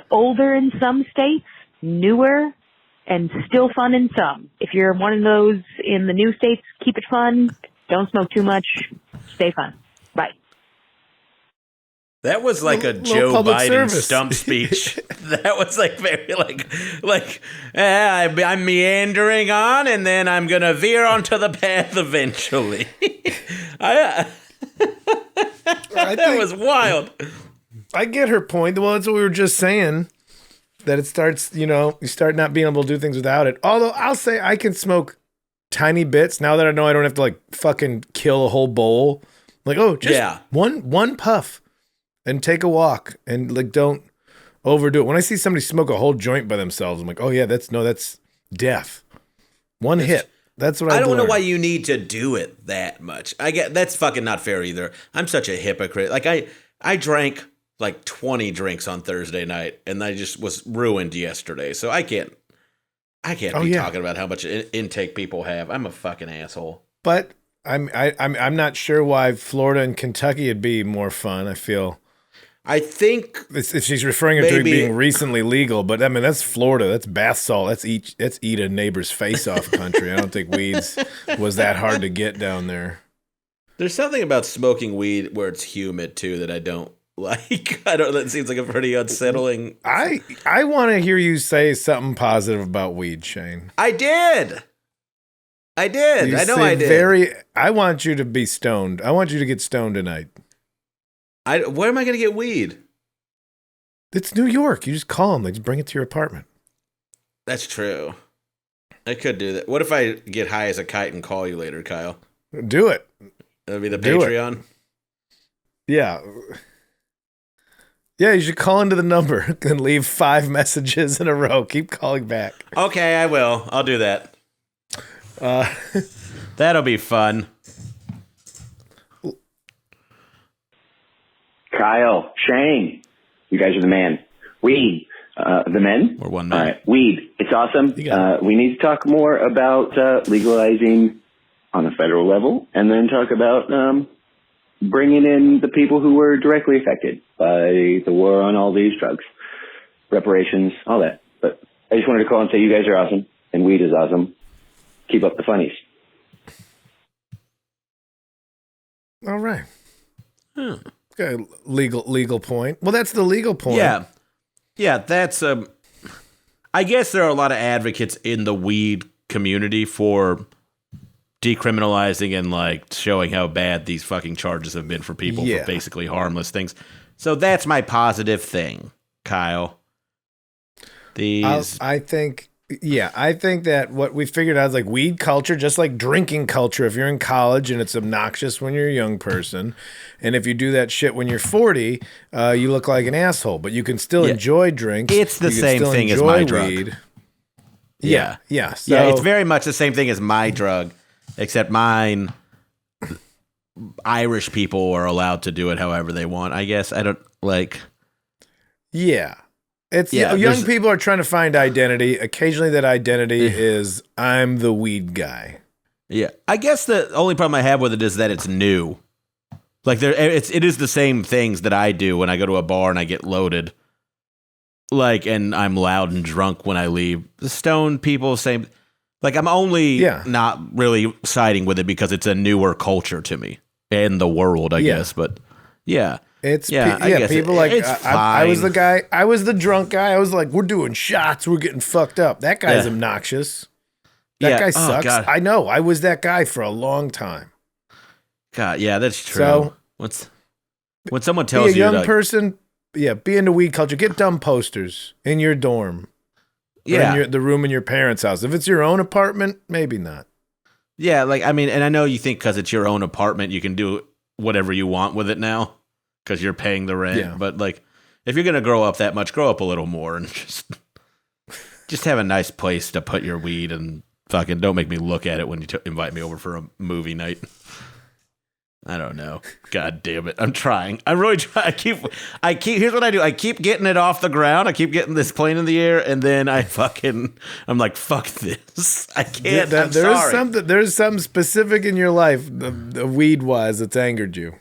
older in some states, newer, and still fun in some. If you're one of those in the new states, keep it fun. Don't smoke too much. Stay fun. Bye. That was like a Joe Biden stump speech. That was like very I'm meandering on, and then I'm gonna veer onto the path eventually. That was wild. I get her point. Well, that's what we were just saying. That it starts, you start not being able to do things without it. Although I'll say I can smoke tiny bits now that I know I don't have to like fucking kill a whole bowl. Like, just one puff. And take a walk and like don't overdo it. When I see somebody smoke a whole joint by themselves, I'm like, oh yeah, that's death. One hit. That's what I don't know why you need to do it that much. I get that's fucking not fair either. I'm such a hypocrite. Like I drank like 20 drinks on Thursday night, and I just was ruined yesterday. So I can't be talking about how much intake people have. I'm a fucking asshole. But I'm not sure why Florida and Kentucky would be more fun. I think if she's referring to it being recently legal, but I mean that's Florida, that's bath salt, that's eat a neighbor's face off country. I don't think weeds was that hard to get down there. There's something about smoking weed where it's humid too that I don't Like, I don't. That seems like a pretty unsettling. I want to hear you say something positive about weed, Shane. I did. I You know say I did. I want you to be stoned. I want you to get stoned tonight. Where am I going to get weed? It's New York. You just call them. They just bring it to your apartment. That's true. I could do that. What if I get high as a kite and call you later, Kyle? Do it. That'd be the Do it. Patreon. Yeah. Yeah, you should call into the number and leave 5 messages in a row. Keep calling back. Okay, I will. I'll do that. That'll be fun. Kyle, Shane, you guys are the man. Weed, the men? We're one man. All right, weed, it's awesome. You got it. We need to talk more about legalizing on a federal level, and then talk about bringing in the people who were directly affected by the war on all these drugs, reparations, all that. But I just wanted to call and say you guys are awesome, and weed is awesome. Keep up the funnies. All right. Okay, legal point. Well, that's the legal point. Yeah, that's I guess there are a lot of advocates in the weed community for decriminalizing and like showing how bad these fucking charges have been for people for basically harmless things. So that's my positive thing, Kyle. I think that what we figured out is like weed culture, just like drinking culture. If you're in college and it's obnoxious when you're a young person, and if you do that shit when you're 40, you look like an asshole. But you can still enjoy drinks. It's the same thing as my drug. Weed. Yeah. So, it's very much the same thing as my drug, except mine. Irish people are allowed to do it however they want. I guess I don't like. Yeah. Young people are trying to find identity. Occasionally that identity is I'm the weed guy. Yeah. I guess the only problem I have with it is that it's new. Like it is the same things that I do when I go to a bar and I get loaded. Like, and I'm loud and drunk when I leave. The stoned people, same. Like, I'm only not really siding with it because it's a newer culture to me in the world, I guess. But yeah. People like I was the guy. I was the drunk guy. I was like, we're doing shots. We're getting fucked up. That guy's obnoxious. That guy sucks. God. I know. I was that guy for a long time. God, yeah, that's true. So when someone tells be a you, young person, be into weed culture. Get dumb posters in your dorm. Or in the room in your parents' house. If it's your own apartment, maybe not. Yeah, like I mean, and I know you think because it's your own apartment, you can do whatever you want with it now. Because you're paying the rent, but like, if you're gonna grow up that much, grow up a little more and just have a nice place to put your weed and fucking don't make me look at it when you invite me over for a movie night. I don't know. God damn it! I'm trying. I'm really trying. I keep. Here's what I do. I keep getting it off the ground. I keep getting this plane in the air, and then I'm like, fuck this. I can't. There's something specific in your life, the weed wise, that's angered you.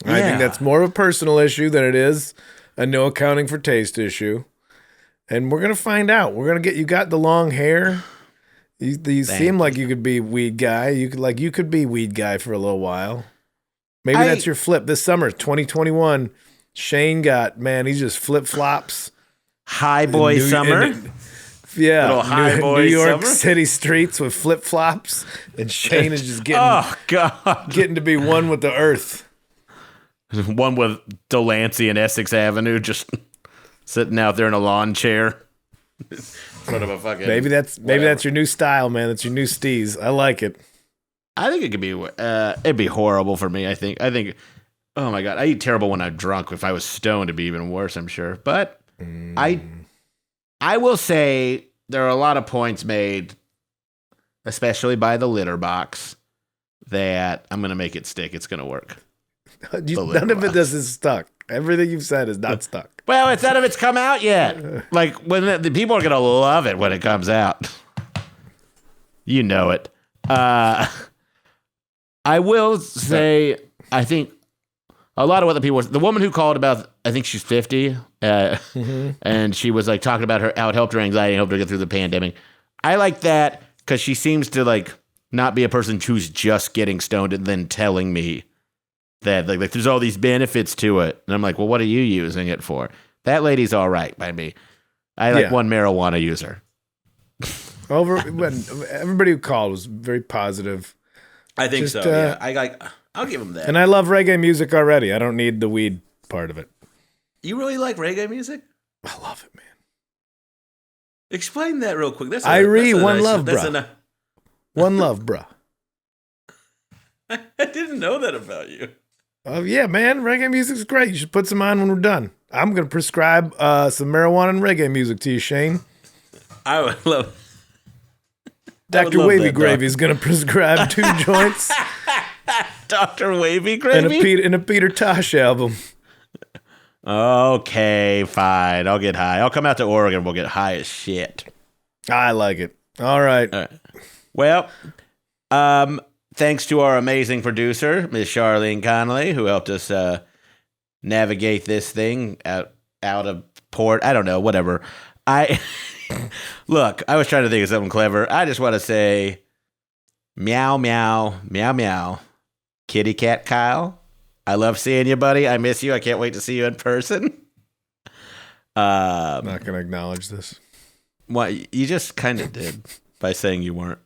I think that's more of a personal issue than it is a no accounting for taste issue. And we're going to find out. You got the long hair. You seem like you could be weed guy. You could be weed guy for a little while. Maybe that's your flip this summer, 2021. Shane he's just flip-flops. High boy summer. Little high boy New York summer. City streets with flip-flops. And Shane is just getting to be one with the earth. One with Delancey and Essex Avenue, just sitting out there in a lawn chair. Sort of a fucking. Maybe that's your new style, man. That's your new steez. I like it. I think it could be. It'd be horrible for me. I think. Oh my god, I eat terrible when I'm drunk. If I was stoned, it'd be even worse. I'm sure. But I will say there are a lot of points made, especially by the litter box, that I'm gonna make it stick. It's gonna work. None of it is stuck. Everything you've said is not stuck. Well, none of it's come out yet. Like when the people are gonna love it when it comes out. You know it. I will say, I think a lot of what the people, the woman who called about, I think she's 50, and she was like talking about how it helped her anxiety and helped her get through the pandemic. I like that because she seems to like not be a person who's just getting stoned and then telling me that like there's all these benefits to it. And I'm like, well, what are you using it for? That lady's all right by me. I like one marijuana user. Everybody who called was very positive. I think so. Yeah, I'll give him that. And I love reggae music already. I don't need the weed part of it. You really like reggae music? I love it, man. Explain that real quick. One love, bruh. One love, bruh. I didn't know that about you. Oh, yeah, man. Reggae music's great. You should put some on when we're done. I'm going to prescribe some marijuana and reggae music to you, Shane. I would love Dr. Wavy Gravy is going to prescribe 2 joints. Dr. Wavy Gravy? And a Peter Tosh album. Okay, fine. I'll get high. I'll come out to Oregon. We'll get high as shit. I like it. All right. Well, thanks to our amazing producer, Miss Charlene Connolly, who helped us navigate this thing out of port. I don't know, whatever. Look, I was trying to think of something clever. I just want to say meow, meow, meow, meow. Kitty cat Kyle, I love seeing you, buddy. I miss you. I can't wait to see you in person. Not going to acknowledge this. Well, you just kind of did by saying you weren't.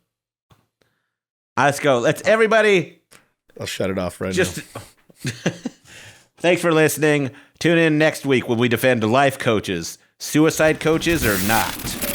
Let's go. Let's everybody. I'll shut it off right now. Thanks for listening. Tune in next week when we defend life coaches, suicide coaches or not.